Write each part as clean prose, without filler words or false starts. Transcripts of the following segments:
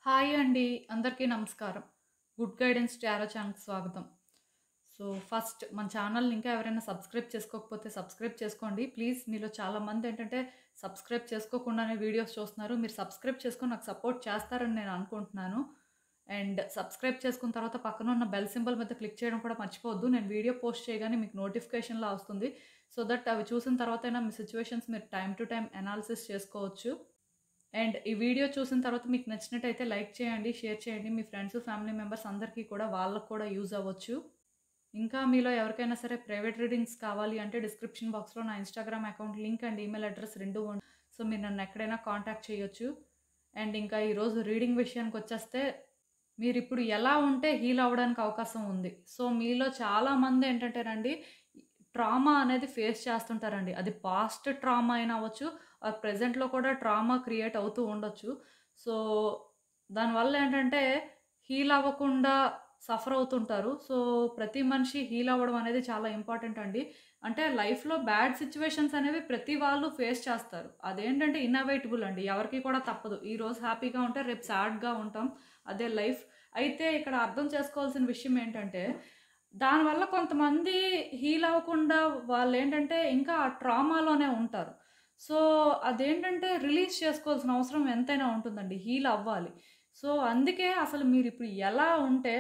Hi అండి. అందరికీ నమస్కారం. గుడ్ గైడెన్స్ టారో ఛానల్‌కి స్వాగతం. ఫస్ట్ మన ఛానల్‌ని ఇంకా ఎవరైనా సబ్స్క్రైబ్ చేసుకోకపోతే సబ్స్క్రైబ్ చేసుకోండి. ప్లీజ్ మీలో చాలామంది ఏంటంటే సబ్స్క్రైబ్ చేసుకోకుండానే వీడియోస్ చూస్తున్నారు. మీరు సబ్స్క్రైబ్ చేసుకొని నాకు సపోర్ట్ చేస్తారని నేను అనుకుంటున్నాను. అండ్ సబ్స్క్రైబ్ చేసుకున్న తర్వాత పక్కన ఉన్న బెల్ సింబల్ మీద క్లిక్ చేయడం కూడా మర్చిపోవద్దు. నేను వీడియో పోస్ట్ చేయగానే మీకు నోటిఫికేషన్‌లా వస్తుంది. సో దట్ అవి చూసిన తర్వాతైనా మీ సిట్యుయేషన్స్ మీరు టైమ్ టు టైమ్ అనాలిసిస్ చేసుకోవచ్చు. అండ్ ఈ వీడియో చూసిన తర్వాత మీకు నచ్చినట్టయితే లైక్ చేయండి, షేర్ చేయండి. మీ ఫ్రెండ్స్, ఫ్యామిలీ మెంబర్స్ అందరికీ కూడా వాళ్ళకి కూడా యూజ్ అవ్వచ్చు. ఇంకా మీలో ఎవరికైనా సరే ప్రైవేట్ రీడింగ్స్ కావాలి అంటే డిస్క్రిప్షన్ బాక్స్‌లో నా Instagram account link and email address 2 so మీరు నన్ను ఎక్కడైనా కాంటాక్ట్ చేయొచ్చు. అండ్ ఇంకా ఈరోజు రీడింగ్ విషయానికొచ్చేస్తే మీరిప్పుడు ఎలా ఉంటే హీల్ అవ్వడానికి అవకాశం ఉంది. సో మీలో చాలామంది ఏంటంటేనండి ట్రామా అనేది ఫేస్ చేస్తుంటారండి. అది పాస్ట్ ట్రామా అయినా అవ్వచ్చు, ప్రెజెంట్‌లో కూడా ట్రామా క్రియేట్ అవుతూ ఉండొచ్చు. సో దానివల్ల ఏంటంటే హీల్ అవ్వకుండా సఫర్ అవుతుంటారు. సో ప్రతి మనిషి హీల్ అవ్వడం అనేది చాలా ఇంపార్టెంట్ అండి. అంటే లైఫ్‌లో బ్యాడ్ సిట్యుయేషన్స్ అనేవి ప్రతి వాళ్ళు ఫేస్ చేస్తారు. అదేంటంటే ఇన్నెవిటబుల్ అండి. ఎవరికీ కూడా తప్పదు. ఈరోజు హ్యాపీగా ఉంటే రేపు సాడ్‌గా ఉంటాం. అదే లైఫ్. అయితే ఇక్కడ అర్థం చేసుకోవాల్సిన విషయం ఏంటంటే దానివల్ల కొంతమంది హీల్ అవ్వకుండా వాళ్ళేంటంటే ఇంకా ఆ ట్రామాలోనే ఉంటారు. సో అదేంటంటే రిలీజ్ చేసుకోవాల్సిన అవసరం ఎంతైనా ఉంటుందండి. హీల్ అవ్వాలి. సో అందుకే అసలు మీరిప్పుడు ఎలా ఉంటే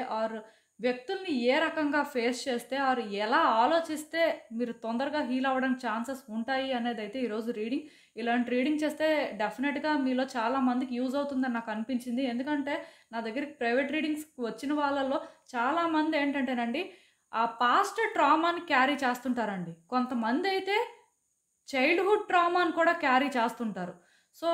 వ్యక్తుల్ని ఏ రకంగా ఫేస్ చేస్తే ఎలా ఆలోచిస్తే మీరు తొందరగా హీల్ అవ్వడానికి ఛాన్సెస్ ఉంటాయి అనేదైతే ఈరోజు రీడింగ్. ఇలాంటి రీడింగ్ చేస్తే డెఫినెట్‌గా మీలో చాలా మందికి యూజ్ అవుతుందని నాకు అనిపించింది. ఎందుకంటే నా దగ్గరికి ప్రైవేట్ రీడింగ్స్‌కి వచ్చిన వాళ్ళలో చాలామంది ఏంటంటేనండి ఆ పాస్ట్ ట్రామాని క్యారీ చేస్తుంటారండి. కొంతమందైతే చైల్డ్‌హుడ్ ట్రామాని కూడా క్యారీ చేస్తుంటారు. సో,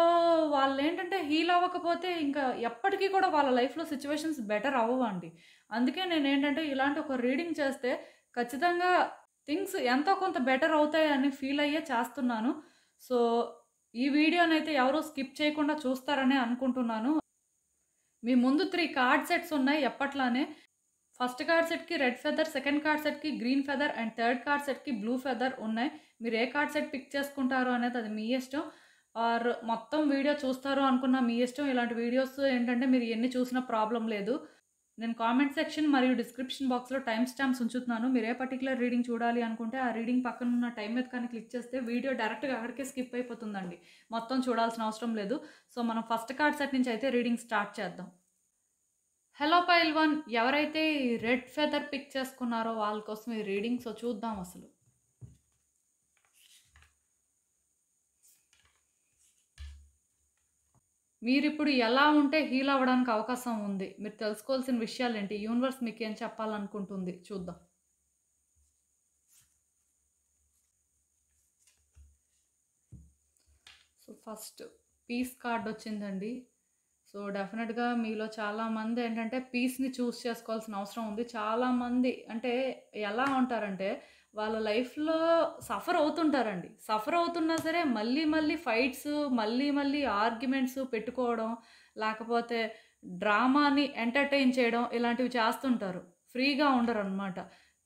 వాళ్ళేంటంటే హీల్ అవ్వకపోతే ఇంకా ఎప్పటికి కూడా వాళ్ళ లైఫ్‌లో సిట్యుయేషన్స్ బెటర్ అవ్వవండి. అందుకే నేనేంటంటే ఇలాంటి ఒక రీడింగ్ చేస్తే ఖచ్చితంగా థింగ్స్ ఎంతో కొంత బెటర్ అవుతాయని ఫీల్ అయ్యే చేస్తున్నాను. సో, ఈ వీడియోనైతే ఎవరు స్కిప్ చేయకుండా చూస్తారనే అనుకుంటున్నాను. మీ ముందు 3 కార్డ్ సెట్స్ ఉన్నాయి ఎప్పట్లానే. ఫస్ట్ కార్డ్ సెట్‌కి రెడ్ ఫెదర్, సెకండ్ కార్డ్ సెట్‌కి green feather and third card సెట్‌కి బ్లూ ఫెదర్ ఉన్నాయి. మీరు ఏ కార్డ్ సెట్ పిక్ చేసుకుంటారో అనేది అది మీ ఇష్టం. మొత్తం వీడియో చూస్తారు అనుకున్న మీ ఇష్టం. ఇలాంటి వీడియోస్ ఏంటంటే మీరు ఎన్ని చూసినా ప్రాబ్లమ్ లేదు. నేను కామెంట్ సెక్షన్ మరియు డిస్క్రిప్షన్ బాక్స్‌లో టైమ్ స్టాంప్స్ ఉంచుతున్నాను. మీరు ఏ పర్టిక్యులర్ రీడింగ్ చూడాలి అనుకుంటే ఆ రీడింగ్ పక్కన ఉన్న టైమ్ మీద కానీ క్లిక్ చేస్తే వీడియో డైరెక్ట్‌గా అక్కడికే స్కిప్ అయిపోతుందండి. మొత్తం చూడాల్సిన అవసరం లేదు. సో మనం ఫస్ట్ కార్డ్ సెట్ నుంచి అయితే రీడింగ్ స్టార్ట్ చేద్దాం. హలో పైల్వాన్, ఎవరైతే ఈ రెడ్ ఫెదర్ పిక్ చేసుకున్నారో వాళ్ళ కోసం ఈ రీడింగ్. సో చూద్దాం అసలు. మీరిప్పుడు ఎలా ఉంటే హీల్ అవ్వడానికి అవకాశం ఉంది? మీరు తెలుసుకోవాల్సిన విషయాలేంటి? యూనివర్స్ మీకేం చెప్పాలనుకుంటుంది? చూద్దాం. సో ఫస్ట్ పీస్ కార్డ్ వచ్చిందండి. సో డెఫినెట్‌గా మీలో చాలామంది ఏంటంటే పీస్‌ని చూస్ చేసుకోవాల్సిన అవసరం ఉంది. చాలామంది అంటే ఎలా ఉంటారంటే వాళ్ళ లైఫ్‌లో సఫర్ అవుతుంటారండి. సఫర్ అవుతున్నా సరే మళ్ళీ మళ్ళీ ఫైట్స్, మళ్ళీ మళ్ళీ ఆర్గ్యుమెంట్స్ పెట్టుకోవడం, లేకపోతే డ్రామాని ఎంటర్‌టైన్ చేయడం ఇలాంటివి చేస్తుంటారు. ఫ్రీగా ఉండరనమాట.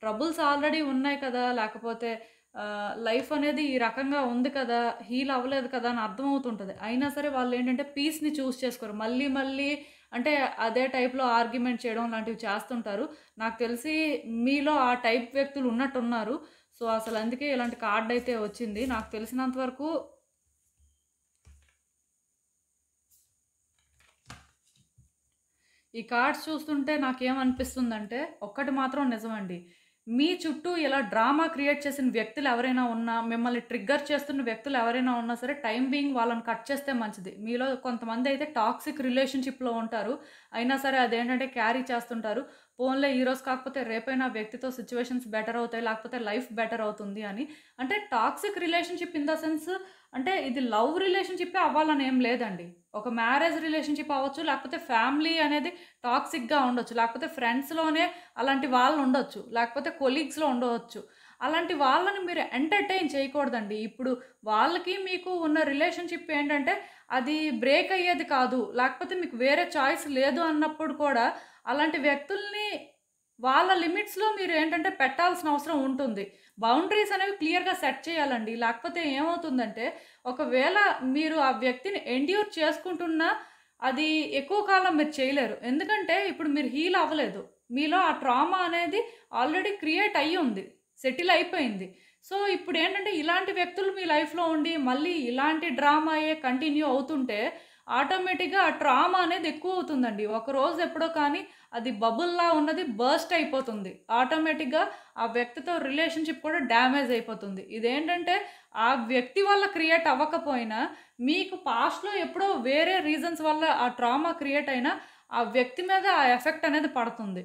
ట్రబుల్స్ ఆల్రెడీ ఉన్నాయి కదా! లేకపోతే లైఫ్ అనేది ఈ రకంగా ఉంది కదా! హీల్ అవ్వలేదు కదా! అని అర్థమవుతుంటది. అయినా సరే వాళ్ళేంటంటే పీస్‌ని చూస్ చేసుకోరు. మళ్ళీ మళ్ళీ అంటే అదే టైప్‌లో ఆర్గ్యుమెంట్ చేయడం లాంటివి చేస్తుంటారు. నాకు తెలిసి మీలో ఆ టైప్ వ్యక్తులు ఉన్నట్టున్నారు. సో, అసలు అందుకే ఇలాంటి కార్డ్ అయితే వచ్చింది. నాకు తెలిసినంత వరకు ఈ కార్డ్స్ చూస్తుంటే నాకేమనిపిస్తుందంటే ఒక్కటి మాత్రం నిజమండి. మీ చుట్టూ ఇలా డ్రామా క్రియేట్ చేసిన వ్యక్తులు ఎవరైనా ఉన్నా, మిమ్మల్ని ట్రిగ్గర్ చేస్తున్న వ్యక్తులు ఎవరైనా ఉన్నా సరే టైమ్ బీయింగ్ వాళ్ళని కట్ చేస్తే మంచిది. మీలో కొంతమందయితే టాక్సిక్ రిలేషన్‌షిప్‌లో ఉంటారు. అయినా సరే అదేంటంటే క్యారీ చేస్తుంటారు. పోన్లే ఈరోజు కాకపోతే రేపైనా ఆ వ్యక్తితో సిట్యుయేషన్స్ బెటర్ అవుతాయి. లేకపోతే లైఫ్ బెటర్ అవుతుంది అని. అంటే toxic relationship in the sense అంటే ఇది లవ్ రిలేషన్‌షిప్పే అవ్వాలని ఏం లేదండి. ఒక మ్యారేజ్ రిలేషన్‌షిప్ అవ్వచ్చు. లేకపోతే ఫ్యామిలీ అనేది టాక్సిక్‌గా ఉండొచ్చు. లేకపోతే ఫ్రెండ్స్‌లోనే అలాంటి వాళ్ళు ఉండొచ్చు. లేకపోతే కొలీగ్స్‌లో ఉండవచ్చు. అలాంటి వాళ్ళని మీరు ఎంటర్‌టైన్ చేయకూడదండి. ఇప్పుడు వాళ్ళకి మీకు ఉన్న రిలేషన్‌షిప్ ఏంటంటే అది బ్రేక్ అయ్యేది కాదు. లేకపోతే మీకు వేరే చాయిస్ లేదు అన్నప్పుడు కూడా అలాంటి వ్యక్తుల్ని వాళ్ళ లిమిట్స్‌లో మీరు ఏంటంటే పెట్టాల్సిన అవసరం ఉంటుంది. బౌండరీస్ అనేవి క్లియర్‌గా సెట్ చేయాలండి. లేకపోతే ఏమవుతుందంటే ఒకవేళ మీరు ఆ వ్యక్తిని ఎండ్యూర్ చేసుకుంటున్నా అది ఎక్కువ కాలం మీరు చేయలేరు. ఎందుకంటే ఇప్పుడు మీరు హీల్ అవ్వలేదు. మీలో ఆ ట్రామా అనేది ఆల్రెడీ క్రియేట్ అయ్యి ఉంది. సెటిల్ అయిపోయింది. సో, ఇప్పుడేంటంటే ఇలాంటి వ్యక్తులు మీ లైఫ్‌లో ఉండి మళ్ళీ ఇలాంటి డ్రామాయే కంటిన్యూ అవుతుంటే ఆటోమేటిక్‌గా ఆ ట్రామా అనేది ఎక్కువవుతుందండి. ఒకరోజు ఎప్పుడో కానీ అది బబుల్‌లా ఉన్నది బర్స్ట్ అయిపోతుంది. ఆటోమేటిక్‌గా ఆ వ్యక్తితో రిలేషన్‌షిప్ కూడా డ్యామేజ్ అయిపోతుంది. ఇదేంటంటే ఆ వ్యక్తి వల్ల క్రియేట్ అవ్వకపోయినా మీకు పాస్ట్‌లో ఎప్పుడో వేరే రీజన్స్ వల్ల ఆ ట్రామా క్రియేట్ అయినా ఆ వ్యక్తి మీద ఆ ఎఫెక్ట్ అనేది పడుతుంది.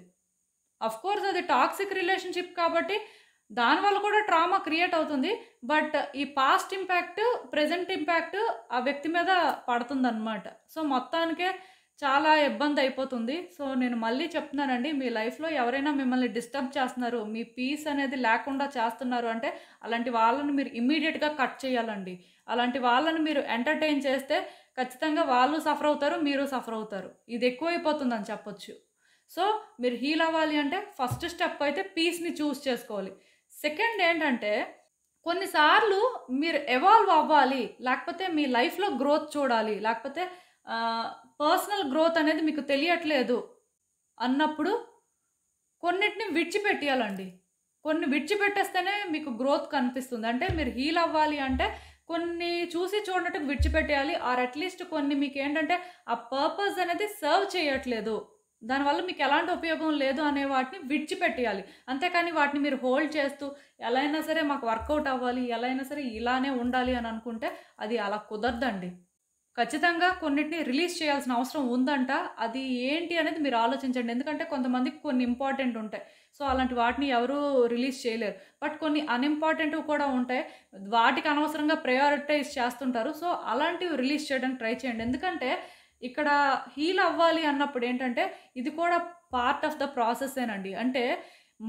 ఆఫ్‌కోర్స్ అది టాక్సిక్ రిలేషన్‌షిప్ కాబట్టి దానివల్ల కూడా ట్రామా క్రియేట్ అవుతుంది. బట్ ఈ పాస్ట్ ఇంపాక్ట్, ప్రెజెంట్ ఇంపాక్ట్ ఆ వ్యక్తి మీద పడుతుందనమాట. సో, మొత్తానికే చాలా ఇబ్బందయిపోతుంది. సో, నేను మళ్ళీ చెప్తున్నానండి, మీ లైఫ్‌లో ఎవరైనా మిమ్మల్ని డిస్టర్బ్ చేస్తున్నారు, మీ పీస్ అనేది లేకుండా చేస్తున్నారు అంటే, అలాంటి వాళ్ళని మీరు ఇమ్మీడియేట్‌గా కట్ చేయాలండి. అలాంటి వాళ్ళని మీరు ఎంటర్‌టైన్ చేస్తే ఖచ్చితంగా వాళ్ళు సఫర్ అవుతారు, మీరు సఫర్ అవుతారు. ఇది ఎక్కువైపోతుందని చెప్పొచ్చు. సో, మీరు హీల్ అవ్వాలి అంటే ఫస్ట్ స్టెప్ అయితే పీస్‌ని చూజ్ చేసుకోవాలి. సెకండ్ ఏంటంటే, కొన్నిసార్లు మీరు ఎవాల్వ్ అవ్వాలి, లేకపోతే మీ లైఫ్‌లో గ్రోత్ చూడాలి, లేకపోతే పర్సనల్ గ్రోత్ అనేది మీకు తెలియట్లేదు అన్నప్పుడు కొన్నిటిని విడిచిపెట్టేయాలండి. కొన్ని విడిచిపెట్టేస్తేనే మీకు గ్రోత్ కనిపిస్తుంది. అంటే మీరు హీల్ అవ్వాలి అంటే కొన్ని చూసి చూడనట్టుగా విడిచిపెట్టేయాలి. ఆర్ అట్‌లీస్ట్ కొన్ని మీకేంటంటే ఆ పర్పస్ అనేది సర్వ్ చేయట్లేదు. దానివల్ల మీకు ఎలాంటి ఉపయోగం లేదు అనే వాటిని విడిచిపెట్టేయాలి. అంతేకాని వాటిని మీరు హోల్డ్ చేస్తూ ఎలా అయినా సరే మాకు వర్కౌట్ అవ్వాలి, ఎలా అయినా సరే ఇలానే ఉండాలి అని అనుకుంటే అది అలా కుదరదండి. ఖచ్చితంగా కొన్నిటిని రిలీజ్ చేయాల్సిన అవసరం ఉందంట. అది ఏంటి అనేది మీరు ఆలోచించండి. ఎందుకంటే కొంతమందికి కొన్ని ఇంపార్టెంట్ ఉంటాయి. సో, అలాంటి వాటిని ఎవరు రిలీజ్ చేయలేరు. బట్ కొన్ని అన్‌ఇంపార్టెంట్‌వి కూడా ఉంటాయి. వాటికి అనవసరంగా ప్రయారిటైజ్ చేస్తుంటారు. సో, అలాంటివి రిలీజ్ చేయడానికి ట్రై చేయండి. ఎందుకంటే ఇక్కడ హీల్ అవ్వాలి అన్నప్పుడు ఏంటంటే ఇది కూడా పార్ట్ ఆఫ్ ద ప్రాసెసేనండి. అంటే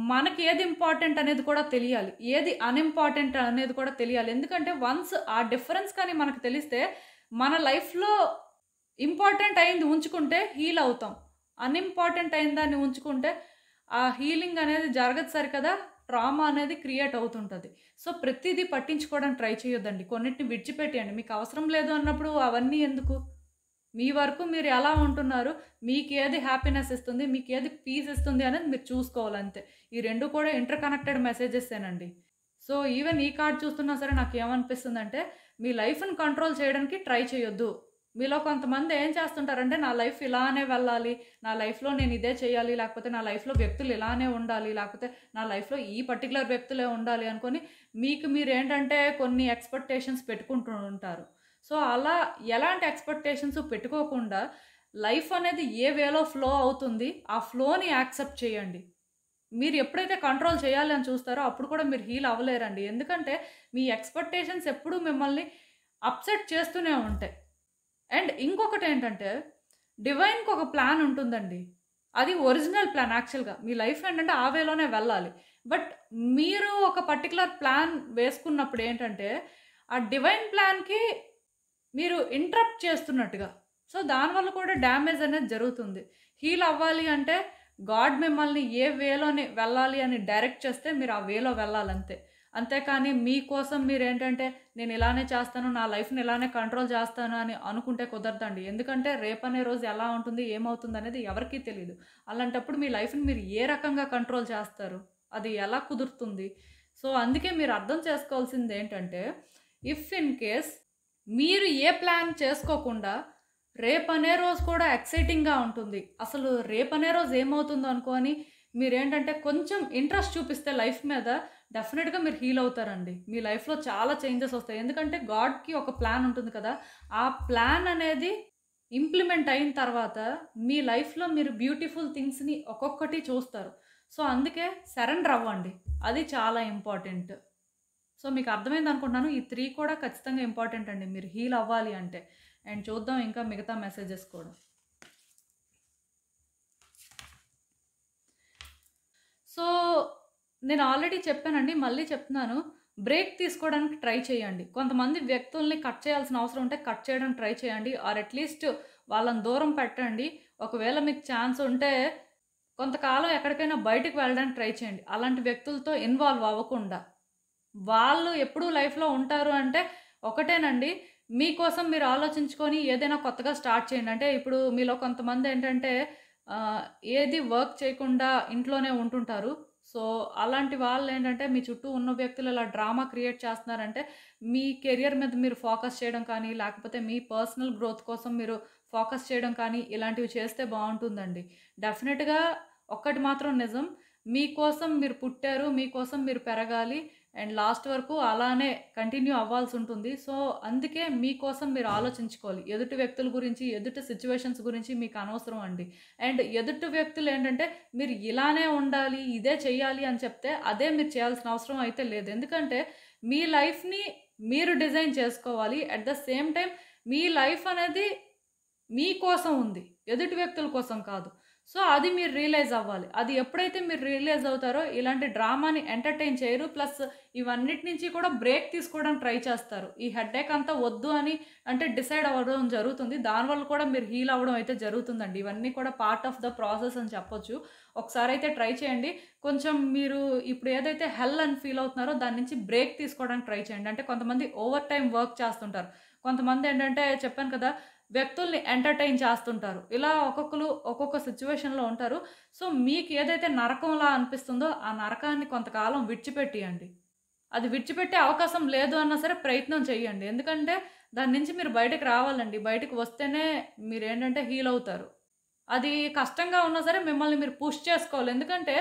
మనకి ఏది ఇంపార్టెంట్ అనేది కూడా తెలియాలి. ఏది అన్‌ఇంపార్టెంట్ అనేది కూడా తెలియాలి. ఎందుకంటే వన్స్ ఆ డిఫరెన్స్ కానీ మనకు తెలిస్తే మన లైఫ్‌లో ఇంపార్టెంట్ అయింది ఉంచుకుంటే హీల్ అవుతాం. అన్‌ఇంపార్టెంట్ అయిన దాన్ని ఉంచుకుంటే ఆ హీలింగ్ అనేది జరగదు సరికదా! ట్రామా అనేది క్రియేట్ అవుతుంటది. సో, ప్రతీదీ పట్టించుకోవడానికి ట్రై చేయొద్దండి. కొన్నిటిని విడిచిపెట్టేయండి. మీకు అవసరం లేదు అన్నప్పుడు అవన్నీ ఎందుకు? మీ వరకు మీరు ఎలా ఉంటున్నారు? మీకేది హ్యాపీనెస్ ఇస్తుంది? మీకేది పీస్ ఇస్తుంది అనేది మీరు చూసుకోవాలంతే. ఈ 2 కూడా ఇంటర్ కనెక్టెడ్ మెసేజెసేనండి. సో, ఈవెన్ ఈ కార్డ్ చూస్తున్నా సరే నాకేమనిపిస్తుందంటే, మీ లైఫ్‌ని కంట్రోల్ చేయడానికి ట్రై చేయొద్దు. మీలో కొంతమంది ఏం చేస్తుంటారంటే, నా లైఫ్ ఇలానే వెళ్ళాలి, నా లైఫ్‌లో నేను ఇదే చేయాలి, లేకపోతే నా లైఫ్‌లో వ్యక్తులు ఇలానే ఉండాలి, లేకపోతే నా లైఫ్‌లో ఈ పర్టిక్యులర్ వ్యక్తులే ఉండాలి అనుకోని, మీకు మీరేంటంటే కొన్ని ఎక్స్‌పెక్టేషన్స్ పెట్టుకుంటూ ఉంటారు. సో, అలా ఎలాంటి ఎక్స్‌పెక్టేషన్స్ పెట్టుకోకుండా, లైఫ్ అనేది ఏ వేలో ఫ్లో అవుతుంది, ఆ ఫ్లోని యాక్సెప్ట్ చేయండి. మీరు ఎప్పుడైతే కంట్రోల్ చేయాలి అని చూస్తారో అప్పుడు కూడా మీరు హీల్ అవ్వలేరండి. ఎందుకంటే మీ ఎక్స్‌పెక్టేషన్స్ ఎప్పుడూ మిమ్మల్ని అప్‌సెట్ చేస్తూనే ఉంటాయి. అండ్ ఇంకొకటేంటంటే డివైన్‌కి ఒక ప్లాన్ ఉంటుందండి. అది ఒరిజినల్ ప్లాన్ యాక్చువల్‌గా. మీ లైఫ్ ఏంటంటే ఆ వేలోనే వెళ్ళాలి. బట్ మీరు ఒక పర్టిక్యులర్ ప్లాన్ వేసుకున్నప్పుడు ఏంటంటే ఆ డివైన్ ప్లాన్‌కి మీరు ఇంటరప్ట్ చేస్తున్నట్టుగా. సో, దానివల్ల కూడా డ్యామేజ్ అనేది జరుగుతుంది. హీల్ అవ్వాలి అంటే గాడ్ మిమ్మల్ని ఏ వేలోని వెళ్ళాలి అని డైరెక్ట్ చేస్తే మీరు ఆ వేలో వెళ్ళాలంతే. అంతేకాని మీకోసం మీరేంటంటే నేను ఇలానే చేస్తాను, నా లైఫ్‌ని ఇలానే కంట్రోల్ చేస్తాను అని అనుకుంటే కుదరదండి. ఎందుకంటే రేపనే రోజు ఎలా ఉంటుంది, ఏమవుతుందనేది ఎవరికీ తెలీదు. అలాంటప్పుడు మీ లైఫ్‌ని మీరు ఏ రకంగా కంట్రోల్ చేస్తారు? అది ఎలా కుదురుతుంది? సో, అందుకే మీరు అర్థం చేసుకోవాల్సిందేంటంటే ఇఫ్ ఇన్ కేస్ మీరు ఏ ప్లాన్ చేసుకోకుండా రేపనే రోజు కూడా ఎక్సైటింగ్‌గా ఉంటుంది. అసలు రేపనే రోజు ఏమవుతుందో అనుకోని మీరేంటంటే కొంచెం ఇంట్రెస్ట్ చూపిస్తే లైఫ్ మీద డెఫినిట్‌గా మీరు హీల్ అవుతారండి. మీ లైఫ్‌లో చాలా చేంజెస్ వస్తాయి. ఎందుకంటే గాడ్‌కి ఒక ప్లాన్ ఉంటుంది కదా! ఆ ప్లాన్ అనేది ఇంప్లిమెంట్ అయిన తర్వాత మీ లైఫ్‌లో మీరు బ్యూటిఫుల్ థింగ్స్‌ని ఒక్కొక్కటి చూస్తారు. సో, అందుకే సరెండర్ అవ్వండి. అది చాలా ఇంపార్టెంట్. సో, మీకు అర్థమైందనుకుంటున్నాను. ఈ 3 కూడా ఖచ్చితంగా ఇంపార్టెంట్ అండి. మీరు హీల్ అవ్వాలి అంటే. అండ్ చూద్దాం ఇంకా మిగతా మెసేజెస్ కూడా. సో, నేను ఆల్రెడీ చెప్పానండి. మళ్ళీ చెప్తున్నాను. బ్రేక్ తీసుకోవడానికి ట్రై చేయండి. కొంతమంది వ్యక్తుల్ని కట్ చేయాల్సిన అవసరం ఉంటే కట్ చేయడానికి ట్రై చేయండి. ఆర్ అట్‌లీస్ట్ వాళ్ళని దూరం పెట్టండి. ఒకవేళ మీకు ఛాన్స్ ఉంటే కొంతకాలం ఎక్కడికైనా బయటికి వెళ్ళడానికి ట్రై చేయండి. అలాంటి వ్యక్తులతో ఇన్వాల్వ్ అవ్వకుండా. వాళ్ళు ఎప్పుడూ లైఫ్‌లో ఉంటారు అంటే ఒకటేనండి. మీకోసం మీరు ఆలోచించుకొని ఏదైనా కొత్తగా స్టార్ట్ చేయండి. అంటే ఇప్పుడు మీలో కొంతమంది ఏంటంటే ఏది వర్క్ చేయకుండా ఇంట్లోనే ఉంటుంటారు. సో, అలాంటి వాళ్ళేంటంటే మీ చుట్టూ ఉన్న వ్యక్తులు ఇలా డ్రామా క్రియేట్ చేస్తున్నారంటే, మీ కెరియర్ మీద మీరు ఫోకస్ చేయడం కానీ, లేకపోతే మీ పర్సనల్ గ్రోత్ కోసం మీరు ఫోకస్ చేయడం కానీ, ఇలాంటివి చేస్తే బావుంటుందండి. డెఫినెట్‌గా ఒక్కటి మాత్రం నిజం. మీకోసం మీరు పుట్టారు. మీకోసం మీరు పెరగాలి. అండ్ లాస్ట్ వరకు అలానే కంటిన్యూ అవ్వాల్సుంటుంది. సో, అందుకే మీకోసం మీరు ఆలోచించుకోవాలి. ఎదుటి వ్యక్తుల గురించి, ఎదుటి సిట్యుయేషన్స్ గురించి మీకు అనవసరం అండి. అండ్ ఎదుటి వ్యక్తులేంటంటే, మీరు ఇలానే ఉండాలి, ఇదే చెయ్యాలి అని చెప్తే, అదే మీరు చేయాల్సిన అవసరం అయితే లేదు. ఎందుకంటే, మీ లైఫ్‌ని మీరు డిజైన్ చేసుకోవాలి. At the same time me life అనేది మీకోసం ఉంది. ఎదుటి వ్యక్తుల కోసం కాదు. సో, అది మీరు రియలైజ్ అవ్వాలి. అది ఎప్పుడైతే మీరు రియలైజ్ అవుతారో, ఇలాంటి డ్రామాని ఎంటర్‌టైన్ చేయరు. ప్లస్ ఇవన్నిటి నుంచి కూడా బ్రేక్ తీసుకోవడానికి ట్రై చేస్తారు. ఈ హెడ్‌ఏక్ అంతా వద్దు అని అంటే డిసైడ్ అవ్వడం జరుగుతుంది. దానివల్ల కూడా మీరు హీల్ అవ్వడం అయితే జరుగుతుందండి. ఇవన్నీ కూడా పార్ట్ ఆఫ్ ద ప్రాసెస్ అని చెప్పొచ్చు. ఒకసారైతే ట్రై చేయండి. కొంచెం మీరు ఇప్పుడు ఏదైతే హెల్ అని ఫీల్ అవుతున్నారో, దాని నుంచి బ్రేక్ తీసుకోవడానికి ట్రై చేయండి. అంటే కొంతమంది ఓవర్ టైమ్ వర్క్ చేస్తుంటారు. కొంతమంది ఏంటంటే చెప్పాను కదా! వ్యక్తుల్ని ఎంటర్‌టైన్ చేస్తుంటారు. ఇలా ఒక్కొక్కళ్ళు ఒక్కొక్క సిట్యుయేషన్‌లో ఉంటారు. సో, మీకు ఏదైతే నరకంలా అనిపిస్తుందో, ఆ నరకాన్ని కొంతకాలం విడిచిపెట్టియండి. అది విడిచిపెట్టే అవకాశం లేదు అన్నా సరే ప్రయత్నం చేయండి. ఎందుకంటే దాని నుంచి మీరు బయటకి రావాలండి. బయటకి వస్తేనే మీరేంటంటే హీల్ అవుతారు. అది కష్టంగా ఉన్నా సరే మిమ్మల్ని మీరు పుష్ చేసుకోవాలి. ఎందుకంటే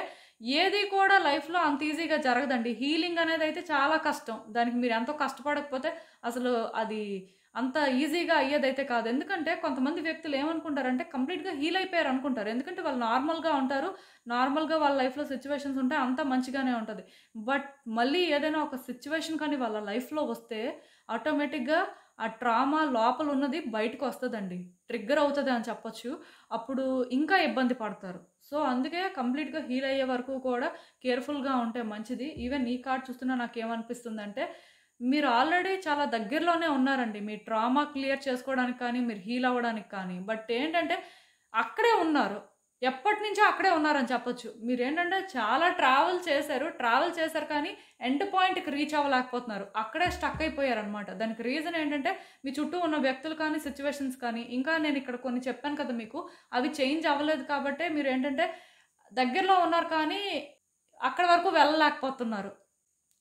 ఏది కూడా లైఫ్‌లో అంత ఈజీగా జరగదండి. హీలింగ్ అనేదైతే చాలా కష్టం. దానికి మీరు ఎంతో కష్టపడకపోతే అసలు అది అంత ఈజీగా అయ్యేదైతే కాదు. ఎందుకంటే కొంతమంది వ్యక్తులు ఏమనుకుంటారంటే కంప్లీట్‌గా హీల్ అయిపోయారు అనుకుంటారు. ఎందుకంటే వాళ్ళు నార్మల్‌గా ఉంటారు. నార్మల్‌గా వాళ్ళ లైఫ్‌లో సిట్యుయేషన్స్ ఉంటాయి. అంతా మంచిగానే ఉంటది. బట్ మళ్ళీ ఏదైనా ఒక సిట్యుయేషన్ కానీ వాళ్ళ లైఫ్‌లో వస్తే ఆటోమేటిక్‌గా ఆ ట్రామా లోపల ఉన్నది బయటకొస్తదండి. ట్రిగ్గర్ అవుతది అని చెప్పొచ్చు. అప్పుడు ఇంకా ఇబ్బంది పడతారు. సో, అందుకే కంప్లీట్‌గా హీల్ అయ్యే వరకు కూడా కేర్‌ఫుల్‌గా ఉంటే మంచిది. ఈవెన్ ఈ కార్డ్ చూస్తున్నా నాకేమనిపిస్తుందంటే, మీరు ఆల్రెడీ చాలా దగ్గరలోనే ఉన్నారండి. మీ ట్రామా క్లియర్ చేసుకోవడానికి కానీ, మీరు హీల్ అవ్వడానికి కానీ. బట్ ఏంటంటే, అక్కడే ఉన్నారు. ఎప్పటినుంచో అక్కడే ఉన్నారని చెప్పొచ్చు. మీరేంటంటే చాలా ట్రావెల్ చేశారు కానీ ఎండ్ పాయింట్‌కి రీచ్ అవ్వలేకపోతున్నారు. అక్కడే స్టక్ అయిపోయారనమాట. దానికి రీజన్ ఏంటంటే, మీ చుట్టూ ఉన్న వ్యక్తులు కానీ, సిట్యుయేషన్స్ కానీ, ఇంకా నేనిక్కడ కొన్ని చెప్పాను కదా మీకు, అవి చేంజ్ అవ్వలేదు కాబట్టే మీరేంటంటే, దగ్గరలో ఉన్నారు కానీ, అక్కడి వరకు వెళ్ళలేకపోతున్నారు.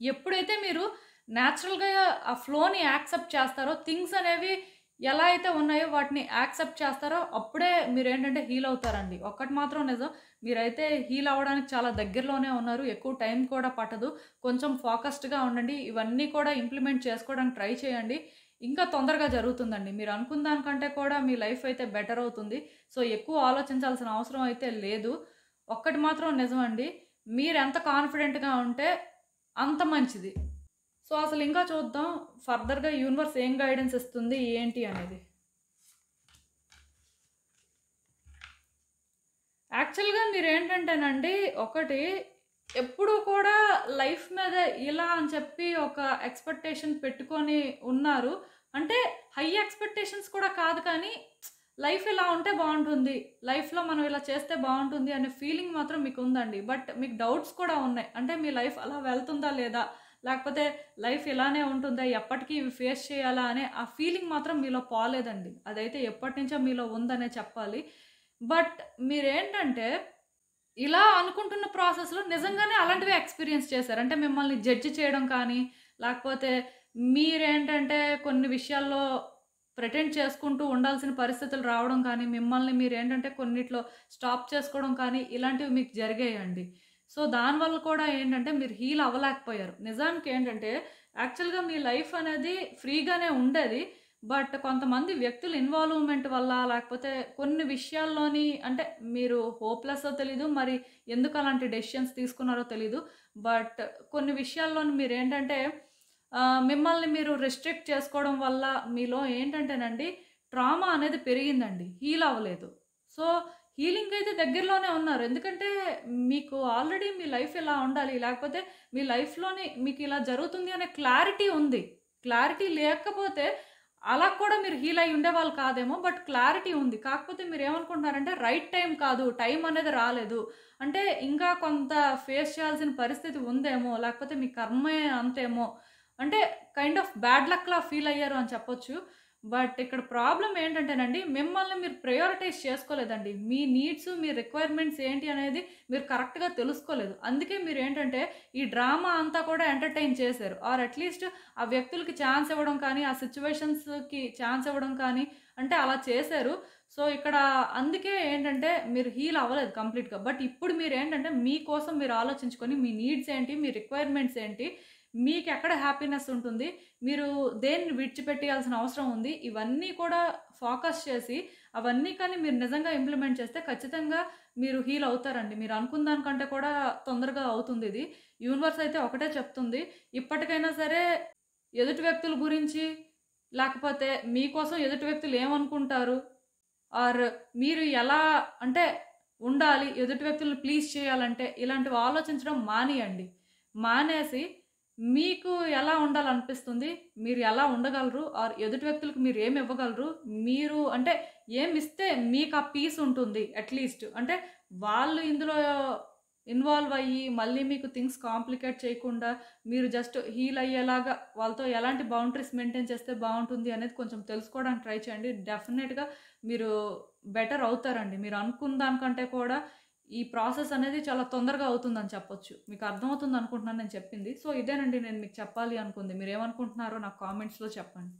ఎప్పుడైతే మీరు నేచురల్‌గా ఆ ఫ్లోని యాక్సెప్ట్ చేస్తారో, థింగ్స్ అనేవి ఎలా అయితే ఉన్నాయో వాటిని యాక్సెప్ట్ చేస్తారో, అప్పుడే మీరేంటంటే హీల్ అవుతారండి. ఒక్కటి మాత్రం నిజం. మీరైతే హీల్ అవ్వడానికి చాలా దగ్గరలోనే ఉన్నారు. ఎక్కువ టైం కూడా పట్టదు. కొంచెం ఫోకస్డ్‌గా ఉండండి. ఇవన్నీ కూడా ఇంప్లిమెంట్ చేసుకోవడానికి ట్రై చేయండి. ఇంకా తొందరగా జరుగుతుందండి. మీరు అనుకున్న దానికంటే కూడా మీ లైఫ్ అయితే బెటర్ అవుతుంది. సో, ఎక్కువ ఆలోచించాల్సిన అవసరం అయితే లేదు. ఒక్కటి మాత్రం నిజమండి. మీరెంత కాన్ఫిడెంట్‌గా ఉంటే అంత మంచిది. సో, అసలింకా చూద్దాం ఫర్దర్‌గా యూనివర్స్ ఏం గైడెన్స్ ఇస్తుంది, ఏంటి అనేది. యాక్చువల్‌గా మీరేంటంటేనండి, ఒకటి ఎప్పుడూ కూడా లైఫ్ మీద ఇలా అని చెప్పి ఒక ఎక్స్‌పెక్టేషన్ పెట్టుకొని ఉన్నారు. అంటే హై ఎక్స్‌పెక్టేషన్స్ కూడా కాదు కానీ, లైఫ్ ఇలా ఉంటే బావుంటుంది. లైఫ్‌లో మనం ఇలా చేస్తే బావుంటుంది అనే ఫీలింగ్ మాత్రం మీకుందండి. బట్ మీకు డౌట్స్ కూడా ఉన్నాయి. అంటే మీ లైఫ్ అలా వెళ్తుందా లేదా? లేకపోతే లైఫ్ ఇలానే ఉంటుందా? ఎప్పటికీ ఇవి ఫేస్ చేయాలా? అనే ఆ ఫీలింగ్ మాత్రం మీలో పోలేదండి. అదైతే ఎప్పటినుంచో మీలో ఉందనే చెప్పాలి. బట్ మీరేంటంటే ఇలా అనుకుంటున్న ప్రాసెస్‌లో నిజంగానే అలాంటివే ఎక్స్‌పీరియన్స్ చేశారు. అంటే మిమ్మల్ని జడ్జ్ చేయడం కానీ, లేకపోతే మీరేంటంటే కొన్ని విషయాల్లో ప్రిటెండ్ చేసుకుంటూ ఉండాల్సిన పరిస్థితులు రావడం కానీ, మిమ్మల్ని మీరేంటంటే కొన్నిట్లో స్టాప్ చేసుకోవడం కానీ, ఇలాంటివి మీకు జరిగాయండి. సో, దానివల్ల కూడా ఏంటంటే మీరు హీల్ అవ్వలేకపోయారు. నిజానికి ఏంటంటే యాక్చువల్‌గా మీ లైఫ్ అనేది ఫ్రీగానే ఉండేది. బట్ కొంతమంది వ్యక్తుల ఇన్వాల్వ్‌మెంట్ వల్ల లేకపోతే కొన్ని విషయాల్లోని అంటే మీరు హోప్‌లెస్సో తెలీదు. మరి ఎందుకు అలాంటి డెసిషన్స్ తీసుకున్నారో తెలీదు. బట్ కొన్ని విషయాల్లోని మీరేంటంటే మిమ్మల్ని మీరు రెస్ట్రిక్ట్ చేసుకోవడం వల్ల మీలో ఏంటంటేనండి ట్రామా అనేది పెరిగిందండి. హీల్ అవ్వలేదు. సో, హీలింగ్ అయితే దగ్గరలోనే ఉన్నారు. ఎందుకంటే మీకు ఆల్రెడీ మీ లైఫ్ ఇలా ఉండాలి. లేకపోతే మీ లైఫ్‌లోని మీకు ఇలా జరుగుతుంది అనే క్లారిటీ ఉంది. క్లారిటీ లేకపోతే అలా కూడా మీరు హీల్ అయ్యి ఉండేవాళ్ళు కాదేమో. బట్ క్లారిటీ ఉంది. కాకపోతే మీరేమనుకుంటున్నారంటే రైట్ టైం కాదు. టైం అనేది రాలేదు. అంటే ఇంకా కొంత ఫేస్ చేయాల్సిన పరిస్థితి ఉందేమో, లేకపోతే మీ కర్మే అంతేమో అంటే కైండ్ ఆఫ్ బ్యాడ్ లక్‌లా ఫీల్ అయ్యారు అని చెప్పొచ్చు. బట్ ఇక్కడ ప్రాబ్లమ్ ఏంటంటేనండి, మిమ్మల్ని మీరు ప్రయారిటైజ్ చేసుకోలేదండి. మీ నీడ్స్, మీ రిక్వైర్మెంట్స్ ఏంటి అనేది మీరు కరెక్ట్‌గా తెలుసుకోలేదు. అందుకే మీరేంటంటే ఈ డ్రామా అంతా కూడా ఎంటర్‌టైన్ చేశారు. ఆర్ అట్‌లీస్ట్ ఆ వ్యక్తులకి ఛాన్స్ ఇవ్వడం కానీ, ఆ సిట్యుయేషన్స్‌కి ఛాన్స్ ఇవ్వడం కానీ అంటే అలా చేశారు. సో, ఇక్కడ అందుకే ఏంటంటే మీరు హీల్ అవ్వలేదు కంప్లీట్‌గా. బట్ ఇప్పుడు మీరేంటంటే మీకోసం మీరు ఆలోచించుకొని మీ నీడ్స్ ఏంటి? మీ రిక్వైర్మెంట్స్ ఏంటి? మీకెక్కడ హ్యాపీనెస్ ఉంటుంది? మీరు దేన్ని విడిచిపెట్టేయాల్సిన అవసరం ఉంది? ఇవన్నీ కూడా ఫోకస్ చేసి అవన్నీ కానీ మీరు నిజంగా ఇంప్లిమెంట్ చేస్తే ఖచ్చితంగా మీరు హీల్ అవుతారండి. మీరు అనుకున్న దానికంటే కూడా తొందరగా అవుతుందిది. యూనివర్స్ అయితే ఒకటే చెప్తుంది. ఇప్పటికైనా సరే ఎదుటి వ్యక్తుల గురించి లేకపోతే మీకోసం ఎదుటి వ్యక్తులు ఏమనుకుంటారు? ఆర్ మీరు ఎలా అంటే ఉండాలి, ఎదుటి వ్యక్తులను ప్లీజ్ చేయాలంటే ఇలాంటివి ఆలోచించడం మానేయండి. మానేసి మీకు ఎలా ఉండాలనిపిస్తుంది? మీరు ఎలా ఉండగలరు? ఆర్ ఎదుటి వ్యక్తులకు మీరు ఏమి ఇవ్వగలరు? మీరు అంటే ఏమిస్తే మీకు ఆ పీస్ ఉంటుంది అట్‌లీస్ట్. అంటే వాళ్ళు ఇందులో ఇన్వాల్వ్ అయ్యి మళ్ళీ మీకు థింగ్స్ కాంప్లికేట్ చేయకుండా మీరు జస్ట్ హీల్ అయ్యేలాగా వాళ్ళతో ఎలాంటి బౌండరీస్ మెయింటైన్ చేస్తే బావుంటుంది అనేది కొంచెం తెలుసుకోవడానికి ట్రై చేయండి. డెఫినిట్‌గా మీరు బెటర్ అవుతారండి. మీరు అనుకున్న దానికంటే కూడా ఈ ప్రాసెస్ అనేది చాలా తొందరగా అవుతుందని చెప్పొచ్చు. మీకు అర్థమవుతుంది అనుకుంటున్నాను నేను చెప్పింది. సో, ఇదేనండి నేను మీకు చెప్పాలి అనుకుంది. మీరేమనుకుంటున్నారో నాకు కామెంట్స్‌లో చెప్పండి.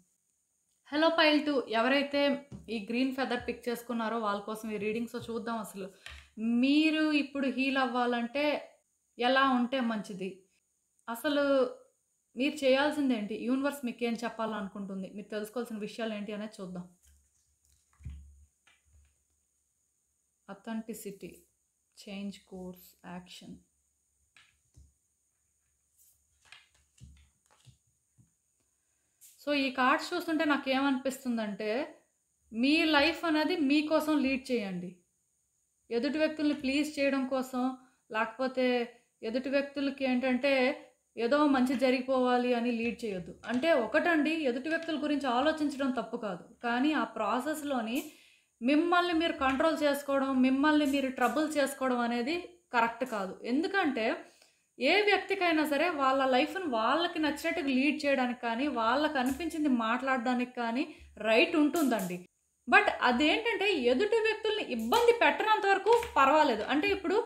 హలో పైల్ 2 ఎవరైతే ఈ గ్రీన్ ఫెదర్ పిక్ చేసుకున్నారో వాళ్ళ కోసం ఈ రీడింగ్. సో, చూద్దాం అసలు. మీరు ఇప్పుడు హీల్ అవ్వాలంటే ఎలా ఉంటే మంచిది? అసలు మీరు చేయాల్సిందేంటి? యూనివర్స్ మీకేం చెప్పాలనుకుంటుంది? మీరు తెలుసుకోవాల్సిన విషయాలేంటి అనేది చూద్దాం. Authenticity, change course, action. So, ఈ కార్డ్స్ చూస్తుంటే నాకేమనిపిస్తుందంటే, మీ లైఫ్ అనేది మీకోసం లీడ్ చేయండి. ఎదుటి వ్యక్తుల్ని ప్లీజ్ చేయడం కోసం, లేకపోతే ఎదుటి వ్యక్తులకి ఏంటంటే, ఏదో మంచి జరిగిపోవాలి అని లీడ్ చేయొద్దు. అంటే ఒకటండి, ఎదుటి వ్యక్తుల గురించి ఆలోచించడం తప్పు కాదు. కానీ ఆ ప్రాసెస్‌లోని మిమ్మల్ని మీరు కంట్రోల్ చేసుకోవడం, మిమ్మల్ని మీరు ట్రబుల్ చేసుకోవడం అనేది కరెక్ట్ కాదు. ఎందుకంటే ఏ వ్యక్తికైనా సరే వాళ్ళ లైఫ్‌ని వాళ్ళకి నచ్చినట్టుగా లీడ్ చేయడానికి కానీ, వాళ్ళకి అనిపించింది మాట్లాడడానికి కానీ రైట్ ఉంటుందండి. బట్ అదేంటంటే ఎదుటి వ్యక్తుల్ని ఇబ్బంది పెట్టనంత వరకు పర్వాలేదు. అంటే ఇప్పుడు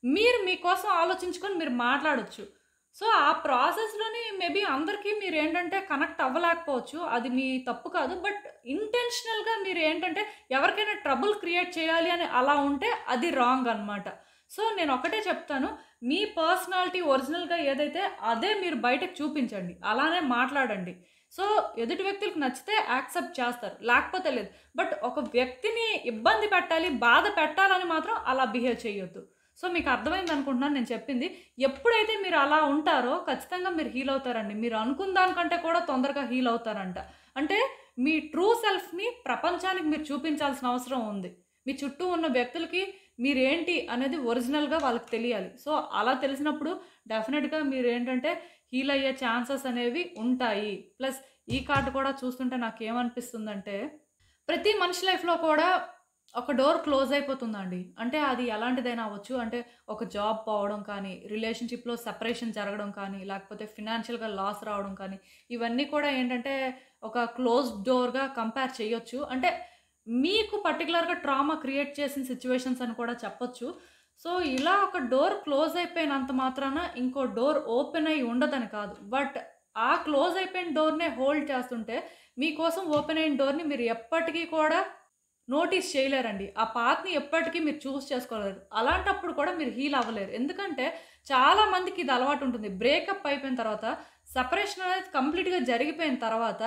మీరు మీకోసం ఆలోచించుకొని మీరు మాట్లాడొచ్చు. సో, ఆ ప్రాసెస్‌లోని మేబీ అందరికీ మీరేంటంటే కనెక్ట్ అవ్వలేకపోవచ్చు. అది మీ తప్పు కాదు. బట్ ఇంటెన్షనల్‌గా మీరేంటంటే ఎవరికైనా ట్రబుల్ క్రియేట్ చేయాలి అని అలా ఉంటే అది రాంగ్ అనమాట. సో, నేనొకటే చెప్తాను. మీ పర్సనాలిటీ ఒరిజినల్‌గా ఏదైతే అదే మీరు బయటకు చూపించండి. అలానే మాట్లాడండి. సో, ఎదుటి వ్యక్తులకు నచ్చితే యాక్సెప్ట్ చేస్తారు. లేకపోతే లేదు. బట్ ఒక వ్యక్తిని ఇబ్బంది పెట్టాలి, బాధ పెట్టాలని మాత్రం అలా బిహేవ్ చేయొద్దు. సో, మీకు అర్థమైంది అనుకుంటున్నాను నేను చెప్పింది. ఎప్పుడైతే మీరు అలా ఉంటారో ఖచ్చితంగా మీరు హీల్ అవుతారండి. మీరు అనుకున్న దానికంటే కూడా తొందరగా హీల్ అవుతారంట. అంటే మీ ట్రూ సెల్ఫ్‌ని ప్రపంచానికి మీరు చూపించాల్సిన అవసరం ఉంది. మీ చుట్టూ ఉన్న వ్యక్తులకి మీరేంటి అనేది ఒరిజినల్‌గా వాళ్ళకి తెలియాలి. సో, అలా తెలిసినప్పుడు డెఫినిట్‌గా మీరేంటంటే హీల్ అయ్యే ఛాన్సెస్ అనేవి ఉంటాయి. ప్లస్ ఈ కార్డ్ కూడా చూస్తుంటే నాకేమనిపిస్తుందంటే, ప్రతి మనిషి లైఫ్‌లో కూడా ఒక డోర్ క్లోజ్ అయిపోతుందండి. అంటే అది ఎలాంటిదైనా అవ్వచ్చు. అంటే ఒక జాబ్ పోవడం కానీ, రిలేషన్‌షిప్‌లో సెపరేషన్ జరగడం కానీ, లేకపోతే ఫినాన్షియల్‌గా లాస్ రావడం కానీ, ఇవన్నీ కూడా ఏంటంటే ఒక క్లోజ్డ్ డోర్‌గా కంపేర్ చేయొచ్చు. అంటే మీకు పర్టిక్యులర్‌గా ట్రామా క్రియేట్ చేసిన సిట్యుయేషన్స్ అని కూడా చెప్పొచ్చు. సో, ఇలా ఒక డోర్ క్లోజ్ అయిపోయినంత మాత్రాన ఇంకో డోర్ ఓపెన్ అయ్యి ఉండదని కాదు. బట్ ఆ క్లోజ్ అయిపోయిన డోర్‌నే హోల్డ్ చేస్తుంటే మీకోసం ఓపెన్ అయిన డోర్‌ని మీరు ఎప్పటికీ కూడా నోటీస్ చేయలేరండి. ఆ పాత్‌ని ఎప్పటికీ మీరు చూజ్ చేసుకోలేరు. అలాంటప్పుడు కూడా మీరు హీల్ అవ్వలేరు. ఎందుకంటే చాలా మందికి ఇది అలవాటు ఉంటుంది. బ్రేకప్ అయిపోయిన తర్వాత సెపరేషన్ అనేది కంప్లీట్‌గా జరిగిపోయిన తర్వాత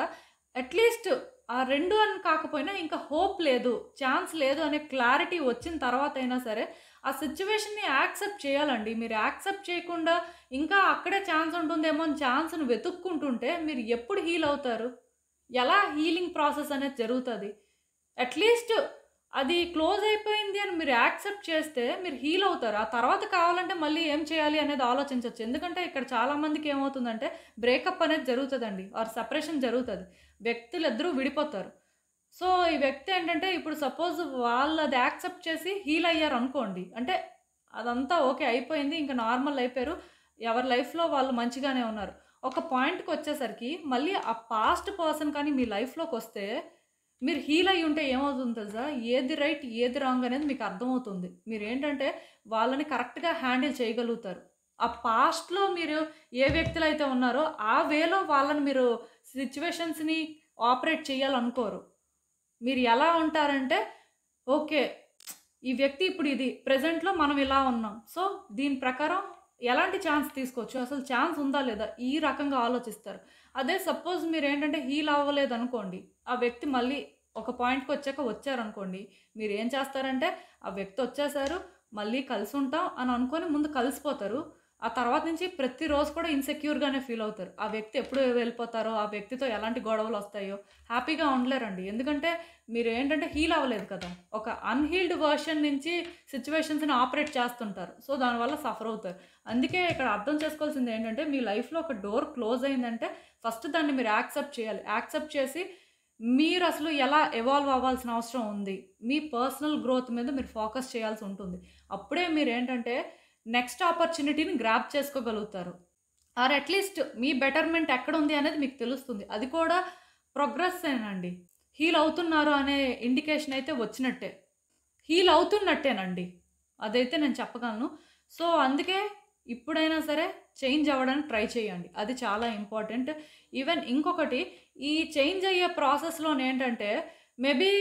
అట్‌లీస్ట్ ఆ 2 అని కాకపోయినా ఇంకా హోప్ లేదు, ఛాన్స్ లేదు అనే క్లారిటీ వచ్చిన తర్వాతైనా సరే ఆ సిట్యుయేషన్‌ని యాక్సెప్ట్ చేయాలండి. మీరు యాక్సెప్ట్ చేయకుండా ఇంకా అక్కడే ఛాన్స్ ఉంటుందేమో అని ఛాన్స్‌ని వెతుక్కుంటుంటే మీరు ఎప్పుడు హీల్ అవుతారు? ఎలా హీలింగ్ ప్రాసెస్ అనేది జరుగుతది? అట్‌లీస్ట్ అది క్లోజ్ అయిపోయింది అని మీరు యాక్సెప్ట్ చేస్తే మీరు హీల్ అవుతారు. ఆ తర్వాత కావాలంటే మళ్ళీ ఏం చేయాలి అనేది ఆలోచించొచ్చు. ఎందుకంటే ఇక్కడ చాలా మందికి ఏమవుతుందంటే బ్రేకప్ అనేది జరుగుతదండి. ఆర్ సెపరేషన్ జరుగుతది. వ్యక్తులిద్దరూ విడిపోతారు. సో, ఈ వ్యక్తి ఏంటంటే ఇప్పుడు సపోజ్ వాళ్ళది యాక్సెప్ట్ చేసి హీల్ అయ్యారనుకోండి. అంటే అదంతా ఓకే అయిపోయింది. ఇంక నార్మల్ అయిపోయారు. ఎవరి లైఫ్‌లో వాళ్ళు మంచిగానే ఉన్నారు. ఒక పాయింట్‌కొచ్చేసరికి మళ్ళీ ఆ పాస్ట్ పర్సన్ కానీ మీ లైఫ్‌లోకొస్తే మీరు హీల్ అయ్యి ఉంటే ఏమవుతుందో తెలుసా? ఏది రైట్, ఏది రాంగ్ అనేది మీకు అర్థమవుతుంది. మీరేంటంటే వాళ్ళని కరెక్ట్‌గా హ్యాండిల్ చేయగలుగుతారు. ఆ పాస్ట్‌లో మీరు ఏ వ్యక్తులు అయితే ఉన్నారో ఆ వేలో వాళ్ళని మీరు సిట్యుయేషన్స్‌ని ఆపరేట్ చేయాలనుకోరు. మీరు ఎలా ఉంటారంటే ఓకే. ఈ వ్యక్తి ఇప్పుడు ఇది. ప్రెజెంట్‌లో మనం ఇలా ఉన్నాం. సో, దీని ప్రకారం ఎలాంటి ఛాన్స్ తీసుకోవచ్చు? అసలు ఛాన్స్ ఉందా లేదా? ఈ రకంగా ఆలోచిస్తారు. అదే సపోజ్ మీరేంటంటే హీల్ అవ్వలేదనుకోండి. ఆ వ్యక్తి మళ్ళీ ఒక పాయింట్‌కొచ్చాక వచ్చారనుకోండి. మీరేం చేస్తారంటే ఆ వ్యక్తి వచ్చేసారు. మళ్ళీ కలిసుంటాం అని అనుకోని ముందు కలిసిపోతారు. ఆ తర్వాత నుంచి ప్రతిరోజు కూడా ఇన్‌సెక్యూర్‌గానే ఫీల్ అవుతారు. ఆ వ్యక్తి ఎప్పుడు వెళ్ళిపోతారో, ఆ వ్యక్తితో ఎలాంటి గొడవలొస్తాయో హ్యాపీగా ఉండలేరండి. ఎందుకంటే మీరేంటంటే హీల్ అవ్వలేదు కదా! ఒక అన్‌హీల్డ్ వెర్షన్ నుంచి సిట్యుయేషన్స్‌ని ఆపరేట్ చేస్తుంటారు. సో, దానివల్ల సఫర్ అవుతారు. అందుకే ఇక్కడ అర్థం చేసుకోవాల్సింది ఏంటంటే, మీ లైఫ్‌లో ఒక డోర్ క్లోజ్ అయిందంటే, ఫస్ట్ దాన్ని మీరు యాక్సెప్ట్ చేయాలి. యాక్సెప్ట్ చేసి, మీరసలు ఎలా ఎవాల్వ్ అవ్వాల్సిన అవసరం ఉంది. మీ పర్సనల్ గ్రోత్ మీద మీరు ఫోకస్ చేయాల్సి ఉంటుంది. అప్పుడే మీరేంటంటే, నెక్స్ట్ ఆపర్చునిటీని గ్రాబ్ చేసుకోగలుగుతారు. ఆర్ అట్‌లీస్ట్ మీ బెటర్‌మెంట్ ఎక్కడుంది అనేది మీకు తెలుస్తుంది. అది కూడా ప్రోగ్రెస్సేనండి. హీల్ అవుతున్నారు అనే ఇండికేషన్ అయితే వచ్చినట్టే. హీల్ అవుతున్నట్టేనండి. అదైతే నేను చెప్పగలను. సో, అందుకే ఇప్పుడైనా సరే చేంజ్ అవ్వడానికి ట్రై చేయండి. అది చాలా ఇంపార్టెంట్. ఈవెన్ ఇంకొకటి ఈ చేంజ్ అయ్యే ప్రాసెస్‌లోనేంటంటే మేబీ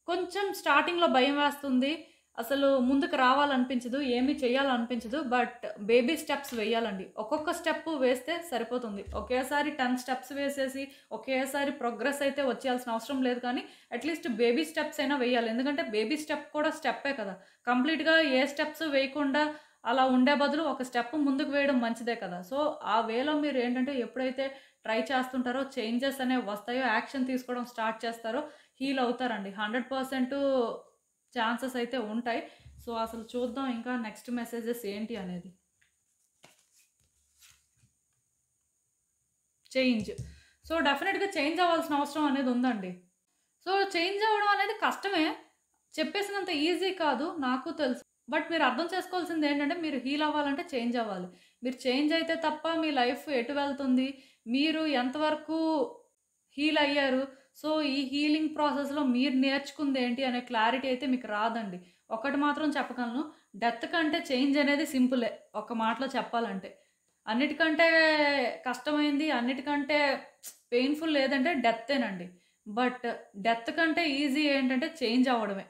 కొంచెం స్టార్టింగ్‌లో భయం వేస్తుంది. అసలు ముందుకు రావాలనిపించదు. ఏమి చేయాలనిపించదు. బట్ బేబీ స్టెప్స్ వేయాలండి. ఒక్కొక్క స్టెప్ వేస్తే సరిపోతుంది. ఒకేసారి 10 స్టెప్స్ వేసేసి ఒకేసారి ప్రోగ్రెస్ అయితే వచ్చేయాల్సిన అవసరం లేదు కానీ అట్‌లీస్ట్ బేబీ స్టెప్స్ అయినా వేయాలి. ఎందుకంటే బేబీ స్టెప్ కూడా స్టెప్పే కదా! కంప్లీట్‌గా ఏ స్టెప్స్ వేయకుండా అలా ఉండే బదులు ఒక స్టెప్ ముందుకు వేయడం మంచిదే కదా! సో, ఆ వేలో మీరేంటంటే ఎప్పుడైతే ట్రై చేస్తుంటారో చేంజెస్ అనేవి వస్తాయో, యాక్షన్ తీసుకోవడం స్టార్ట్ చేస్తారో హీల్ అవుతారండి. 100% ఛాన్సెస్ అయితే ఉంటాయి. సో, అసలు చూద్దాం ఇంకా నెక్స్ట్ మెసేజెస్ ఏంటి అనేది. చేంజ్. సో, డెఫినిట్‌గా చేంజ్ అవ్వాల్సిన అవసరం అనేది ఉందండి. సో, చేంజ్ అవ్వడం అనేది కష్టమే. చెప్పేసినంత ఈజీ కాదు. నాకు తెలుసు. బట్ మీరు అర్థం చేసుకోవాల్సిందేంటంటే, మీరు హీల్ అవ్వాలంటే చేంజ్ అవ్వాలి. మీరు చేంజ్ అయితే తప్ప మీ లైఫ్ ఎటు వెళ్తుంది? మీరు ఎంతవరకు హీల్ అయ్యారు? సో, ఈ హీలింగ్ ప్రాసెస్‌లో మీరు నేర్చుకుందేంటి అనే క్లారిటీ అయితే మీకు రాదండి. ఒకటి మాత్రం చెప్పగలను. డెత్ కంటే చేంజ్ అనేది సింపులే. ఒక మాటలో చెప్పాలంటే. అన్నిటికంటే కష్టమైంది, అన్నిటికంటే పెయిన్‌ఫుల్ ఏదంటే డెత్తేనండి. బట్ డెత్ కంటే ఈజీ ఏంటంటే చేంజ్ అవ్వడమే.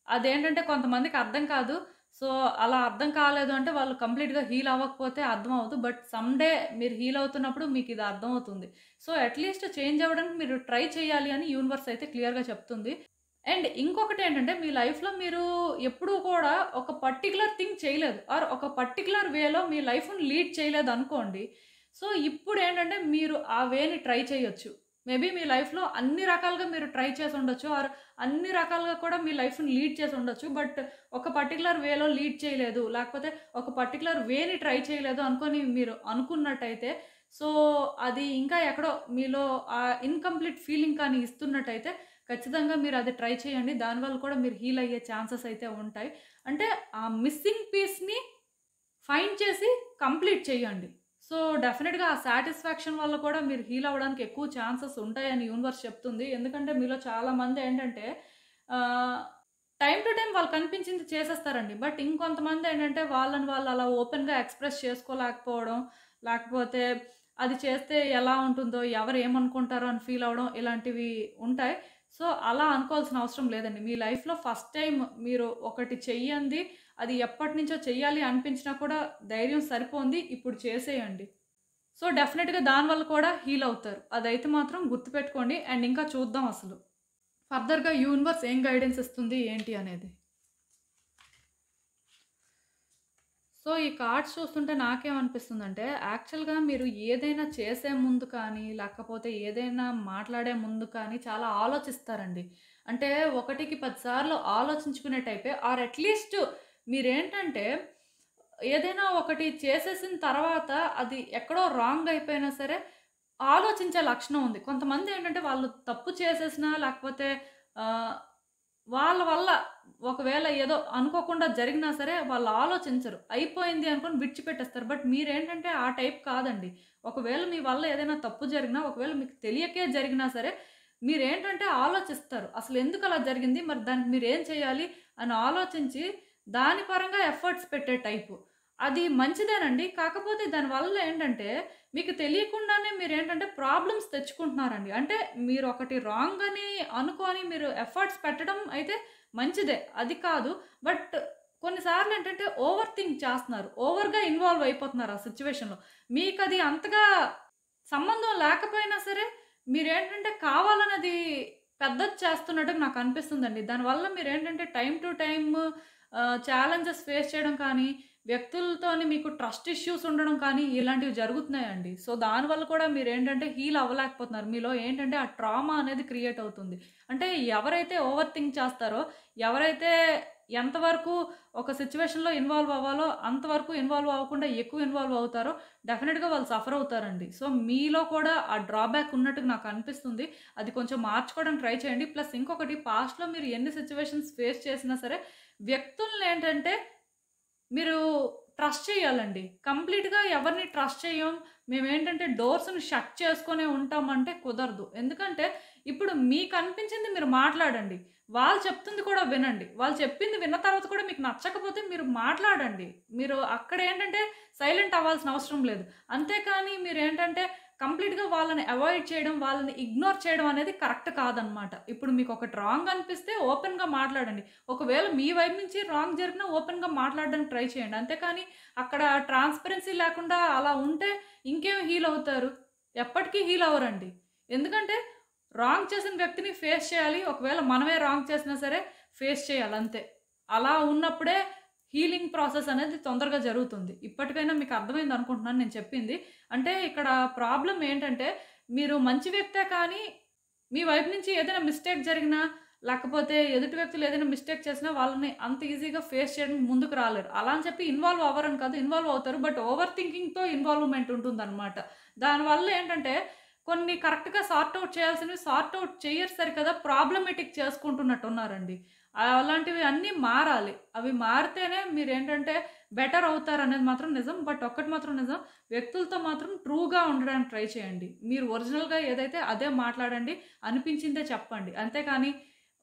అదేంటంటే కొంతమందికి అర్థం కాదు. సో, అలా అర్థం కాలేదు అంటే వాళ్ళు కంప్లీట్‌గా హీల్ అవ్వకపోతే అర్థం అవ్వదు. బట్ సమ్ డే మీరు హీల్ అవుతున్నప్పుడు మీకిది అర్థమవుతుంది. సో, అట్‌లీస్ట్ చేంజ్ అవ్వడానికి మీరు ట్రై చేయాలి అని యూనివర్స్ అయితే క్లియర్‌గా చెప్తుంది. అండ్ ఇంకొకటేంటంటే మీ లైఫ్‌లో మీరు ఎప్పుడూ కూడా ఒక పర్టిక్యులర్ థింగ్ చేయలేదు. ఆర్ ఒక పర్టిక్యులర్ వేలో మీ లైఫ్‌ని లీడ్ చేయలేదనుకోండి. సో, ఇప్పుడేంటంటే మీరు ఆ వేని ట్రై చేయొచ్చు. మేబీ మీ లైఫ్‌లో అన్ని రకాలుగా మీరు ట్రై చేసుండొచ్చు. ఆర్ అన్ని రకాలుగా కూడా మీ లైఫ్‌ని లీడ్ చేసుండొచ్చు. బట్ ఒక పర్టిక్యులర్ వేలో లీడ్ చేయలేదు. లేకపోతే ఒక పర్టిక్యులర్ వేని ట్రై చేయలేదు అనుకోని మీరు అనుకున్నట్టయితే, సో, అది ఇంకా ఎక్కడో మీలో ఆ ఇన్‌కంప్లీట్ ఫీలింగ్ కానీ ఇస్తున్నట్టయితే ఖచ్చితంగా మీరది ట్రై చేయండి. దానివల్ల కూడా మీరు హీల్ అయ్యే ఛాన్సెస్ అయితే ఉంటాయి. అంటే ఆ మిస్సింగ్ పీస్‌ని ఫైండ్ చేసి కంప్లీట్ చేయండి. సో, డెఫినిట్‌గా ఆ సాటిస్ఫాక్షన్ వల్ల కూడా మీరు హీల్ అవ్వడానికి ఎక్కువ ఛాన్సెస్ ఉంటాయని యూనివర్స్ చెప్తుంది. ఎందుకంటే మీలో చాలామంది ఏంటంటే ఆహ్, టైమ్ టు టైమ్ వాళ్ళకనిపించింది చేసేస్తారండి. బట్ ఇంకొంతమందేంటంటే వాళ్ళని వాళ్ళు అలా ఓపెన్‌గా ఎక్స్‌ప్రెస్ చేసుకోలేకపోవడం, లేకపోతే అది చేస్తే ఎలా ఉంటుందో, ఎవరు ఏమనుకుంటారో అని ఫీల్ అవ్వడం ఇలాంటివి ఉంటాయి. సో, అలా అనుకోవాల్సిన అవసరం లేదండి. మీ లైఫ్‌లో ఫస్ట్ టైమ్ మీరు ఒకటి చెయ్యంది అది ఎప్పటినుంచో చెయ్యాలి అనిపించినా కూడా ధైర్యం సరిపోంది. ఇప్పుడు చేసేయండి. సో, డెఫినిట్‌గా దానివల్ల కూడా హీల్ అవుతారు. అదైతే మాత్రం గుర్తుపెట్టుకోండి. అండ్ ఇంకా చూద్దాం అసలు. ఫర్దర్‌గా యూనివర్స్ ఏం గైడెన్స్ ఇస్తుంది ఏంటి అనేది. సో, ఈ కార్డ్స్ చూస్తుంటే నాకేమనిపిస్తుందంటే, యాక్చువల్‌గా మీరు ఏదైనా చేసే ముందు కానీ, లేకపోతే ఏదైనా మాట్లాడే ముందు కానీ చాలా ఆలోచిస్తారండి. అంటే ఒకటికి 10 సార్లు ఆలోచించుకునే టైపే. ఆర్ అట్‌లీస్ట్ మీరేంటంటే, ఏదైనా ఒకటి చేసేసిన తర్వాత అది ఎక్కడో రాంగ్ అయిపోయినా సరే, ఆలోచించే లక్షణం ఉంది. కొంతమందేంటంటే, వాళ్ళు తప్పు చేసేసినా లేకపోతే ఆహ్ వాళ్ళ వల్ల ఒకవేళ ఏదో అనుకోకుండా జరిగినా సరే వాళ్ళు ఆలోచించరు. అయిపోయింది అనుకోని విడిచిపెట్టేస్తారు. బట్ మీరేంటంటే ఆ టైప్ కాదండి. ఒకవేళ మీ వల్ల ఏదైనా తప్పు జరిగినా, ఒకవేళ మీకు తెలియకే జరిగినా సరే, మీరేంటంటే ఆలోచిస్తారు. అసలెందుకలా జరిగింది? మరి దానికి మీరేం చేయాలి? అని ఆలోచించి దాని పరంగా ఎఫర్ట్స్ పెట్టే టైపు. అది మంచిదేనండి. కాకపోతే దానివల్ల ఏంటంటే మీకు తెలియకుండానే మీరేంటంటే ప్రాబ్లమ్స్ తెచ్చుకుంటున్నారండి. అంటే మీరొకటి రాంగ్ అని అనుకోని మీరు ఎఫర్ట్స్ పెట్టడం అయితే మంచిదే. అది కాదు. బట్ కొన్నిసార్లు ఏంటంటే ఓవర్ థింక్ చేస్తున్నారు. ఓవర్‌గా ఇన్వాల్వ్ అయిపోతున్నారు ఆ సిట్యుయేషన్‌లో. మీకది అంతగా సంబంధం లేకపోయినా సరే మీరేంటంటే కావాలని అది పెద్దది చేస్తున్నట్టుగా నాకనిపిస్తుందండి. దానివల్ల మీరేంటంటే time to time challenges face చేయడం కానీ, వ్యక్తులతోని మీకు ట్రస్ట్ ఇష్యూస్ ఉండడం కానీ ఇలాంటివి జరుగుతున్నాయండి. సో, దానివల్ల కూడా మీరేంటంటే హీల్ అవ్వలేకపోతున్నారు. మీలో ఏంటంటే ఆ ట్రామా అనేది క్రియేట్ అవుతుంది. అంటే ఎవరైతే ఓవర్ థింక్ చేస్తారో, ఎవరైతే ఎంతవరకు ఒక సిట్యుయేషన్‌లో ఇన్వాల్వ్ అవ్వాలో అంతవరకు ఇన్వాల్వ్ అవ్వకుండా ఎక్కువ ఇన్వాల్వ్ అవుతారో డెఫినిట్‌గా వాళ్ళు సఫర్ అవుతారండి. సో, మీలో కూడా ఆ డ్రాబ్యాక్ ఉన్నట్టుగా నాకనిపిస్తుంది. అది కొంచెం మార్చుకోవడానికి ట్రై చేయండి. ప్లస్ ఇంకొకటి పాస్ట్‌లో మీరు ఎన్ని సిట్యుయేషన్స్ ఫేస్ చేసినా సరే వ్యక్తులనేంటంటే మీరు ట్రస్ట్ చేయాలండి. కంప్లీట్‌గా ఎవరిని ట్రస్ట్ చెయ్యం. మేమేంటంటే డోర్స్‌ని షట్ చేసుకొనే ఉంటామంటే కుదరదు. ఎందుకంటే ఇప్పుడు మీకనిపించింది మీరు మాట్లాడండి. వాళ్ళు చెప్తుంది కూడా వినండి. వాళ్ళు చెప్పింది విన్న తర్వాత కూడా మీకు నచ్చకపోతే మీరు మాట్లాడండి. మీరు అక్కడేంటంటే సైలెంట్ అవ్వాల్సిన అవసరం లేదు. అంతేకానీ మీరేంటంటే కంప్లీట్‌గా వాళ్ళని అవాయిడ్ చేయడం, వాళ్ళని ఇగ్నోర్ చేయడం అనేది కరెక్ట్ కాదనమాట. ఇప్పుడు మీకొకటి రాంగ్ అనిపిస్తే ఓపెన్‌గా మాట్లాడండి. ఒకవేళ మీ వైపు నుంచి రాంగ్ జరిగినా ఓపెన్‌గా మాట్లాడడానికి ట్రై చేయండి. అంతేకానీ అక్కడ ట్రాన్స్‌పరెన్సీ లేకుండా అలా ఉంటే ఇంకేం హీల్ అవుతారు? ఎప్పటికీ హీల్ అవ్వరండి. ఎందుకంటే రాంగ్ చేసిన వ్యక్తిని ఫేస్ చేయాలి. ఒకవేళ మనమే రాంగ్ చేసినా సరే ఫేస్ చేయాలి అంతే. అలా ఉన్నప్పుడే హీలింగ్ ప్రాసెస్ అనేది తొందరగా జరుగుతుంది. ఇప్పటికైనా మీకు అర్థమైంది అనుకుంటున్నాను నేను చెప్పింది. అంటే ఇక్కడ ప్రాబ్లమ్ ఏంటంటే మీరు మంచి వ్యక్తే కానీ మీ వైపు నుంచి ఏదైనా మిస్టేక్ జరిగినా, లేకపోతే ఎదుటి వ్యక్తులు ఏదైనా మిస్టేక్ చేసినా వాళ్ళని అంత ఈజీగా ఫేస్ చేయడానికి ముందుకు రాలేరు. అలా అని చెప్పి ఇన్వాల్వ్ అవ్వరని కాదు. ఇన్వాల్వ్ అవుతారు. బట్ ఓవర్ థింకింగ్‌తో ఇన్వాల్వ్‌మెంట్ ఉంటుందనమాట. దానివల్ల ఏంటంటే కొన్ని కరెక్ట్‌గా సార్ట్ ఔట్ చేయాల్సినవి సార్ట్ ఔట్ చెయ్యరు సరికదా ప్రాబ్లమాటిక్ చేసుకుంటున్నట్టున్నారండి. అలాంటివి అన్నీ మారాలి. అవి మారితేనే మీరేంటంటే బెటర్ అవుతారనేది మాత్రం నిజం. బట్ ఒక్కటి మాత్రం నిజం. వ్యక్తులతో మాత్రం ట్రూగా ఉండడానికి ట్రై చేయండి. మీరు ఒరిజినల్‌గా ఏదైతే అదే మాట్లాడండి. అనిపించిందే చెప్పండి. అంతేకాని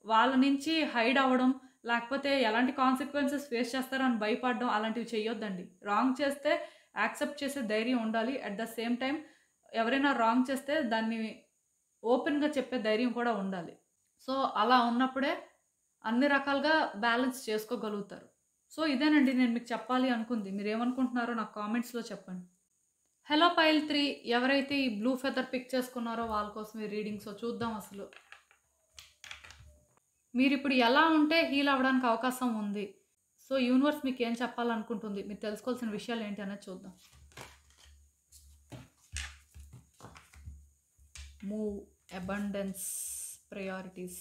వాళ్ళ నుంచి హైడ్ అవ్వడం, లేకపోతే ఎలాంటి కాన్సిక్వెన్సెస్ ఫేస్ చేస్తారో అని భయపడడం అలాంటివి చేయొద్దండి. రాంగ్ చేస్తే యాక్సెప్ట్ చేసే ధైర్యం ఉండాలి. అట్ ద సేమ్ టైమ్ ఎవరైనా రాంగ్ చేస్తే దాన్ని ఓపెన్‌గా చెప్పే ధైర్యం కూడా ఉండాలి. సో, అలా ఉన్నప్పుడే అన్ని రకాలుగా బ్యాలెన్స్ చేసుకోగలుగుతారు. సో, ఇదేనండి నేను మీకు చెప్పాలి అనుకుంది. మీరేమనుకుంటున్నారో నాకు కామెంట్స్‌లో చెప్పండి. హలో పైల్ 3 ఎవరైతే ఈ బ్లూ ఫెదర్ పిక్ చేసుకున్నారో వాళ్ళ కోసం ఈ రీడింగ్. సో, చూద్దాం అసలు. మీరిప్పుడు ఎలా ఉంటే హీల్ అవ్వడానికి అవకాశం ఉంది. సో, యూనివర్స్ మీకేం చెప్పాలనుకుంటుంది? మీరు తెలుసుకోవాల్సిన విషయాలు ఏంటి అనేది చూద్దాం. Move, abundance, priorities.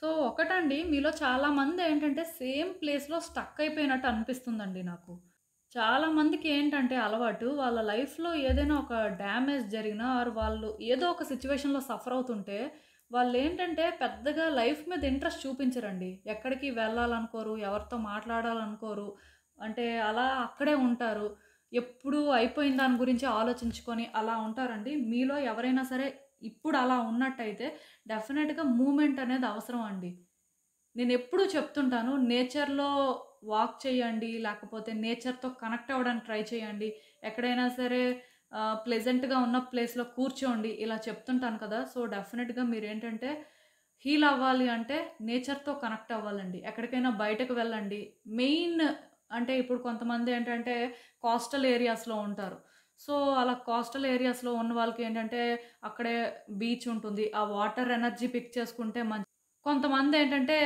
సో, ఒకటండి మీలో చాలామంది ఏంటంటే సేమ్ ప్లేస్‌లో స్టక్ అయిపోయినట్టు అనిపిస్తుందండి నాకు. చాలామందికి ఏంటంటే అలవాటు వాళ్ళ లైఫ్‌లో ఏదైనా ఒక డ్యామేజ్ జరిగినా ఆర్ వాళ్ళు ఏదో ఒక సిట్యుయేషన్‌లో సఫర్ అవుతుంటే వాళ్ళేంటంటే పెద్దగా లైఫ్ మీద ఇంట్రెస్ట్ చూపించరండి. ఎక్కడికి వెళ్ళాలనుకోరు, ఎవరితో మాట్లాడాలనుకోరు. అంటే అలా అక్కడే ఉంటారు. ఎప్పుడూ అయిపోయిన దాని గురించి ఆలోచించుకొని అలా ఉంటారండి. మీలో ఎవరైనా సరే ఇప్పుడు అలా ఉన్నట్టయితే డెఫినెట్‌గా మూవ్‌మెంట్ అనేది అవసరం అండి. నేనెప్పుడూ చెప్తుంటాను నేచర్‌లో వాక్ చేయండి, లేకపోతే నేచర్‌తో కనెక్ట్ అవ్వడానికి ట్రై చేయండి. ఎక్కడైనా సరే ప్లెజెంట్‌గా ఉన్న ప్లేస్‌లో కూర్చోండి. ఇలా చెప్తుంటాను కదా! సో, డెఫినెట్‌గా మీరేంటంటే హీల్ అవ్వాలి అంటే నేచర్‌తో కనెక్ట్ అవ్వాలండి. ఎక్కడికైనా బయటకు వెళ్ళండి. మెయిన్ అంటే ఇప్పుడు కొంతమంది ఏంటంటే కోస్టల్ ఏరియాస్‌లో ఉంటారు. సో, అలా కోస్టల్ ఏరియాస్‌లో ఉన్న వాళ్ళకేంటంటే అక్కడే బీచ్ ఉంటుంది. ఆ వాటర్ ఎనర్జీ పిక్ చేసుకుంటే కొంతమందేంటంటే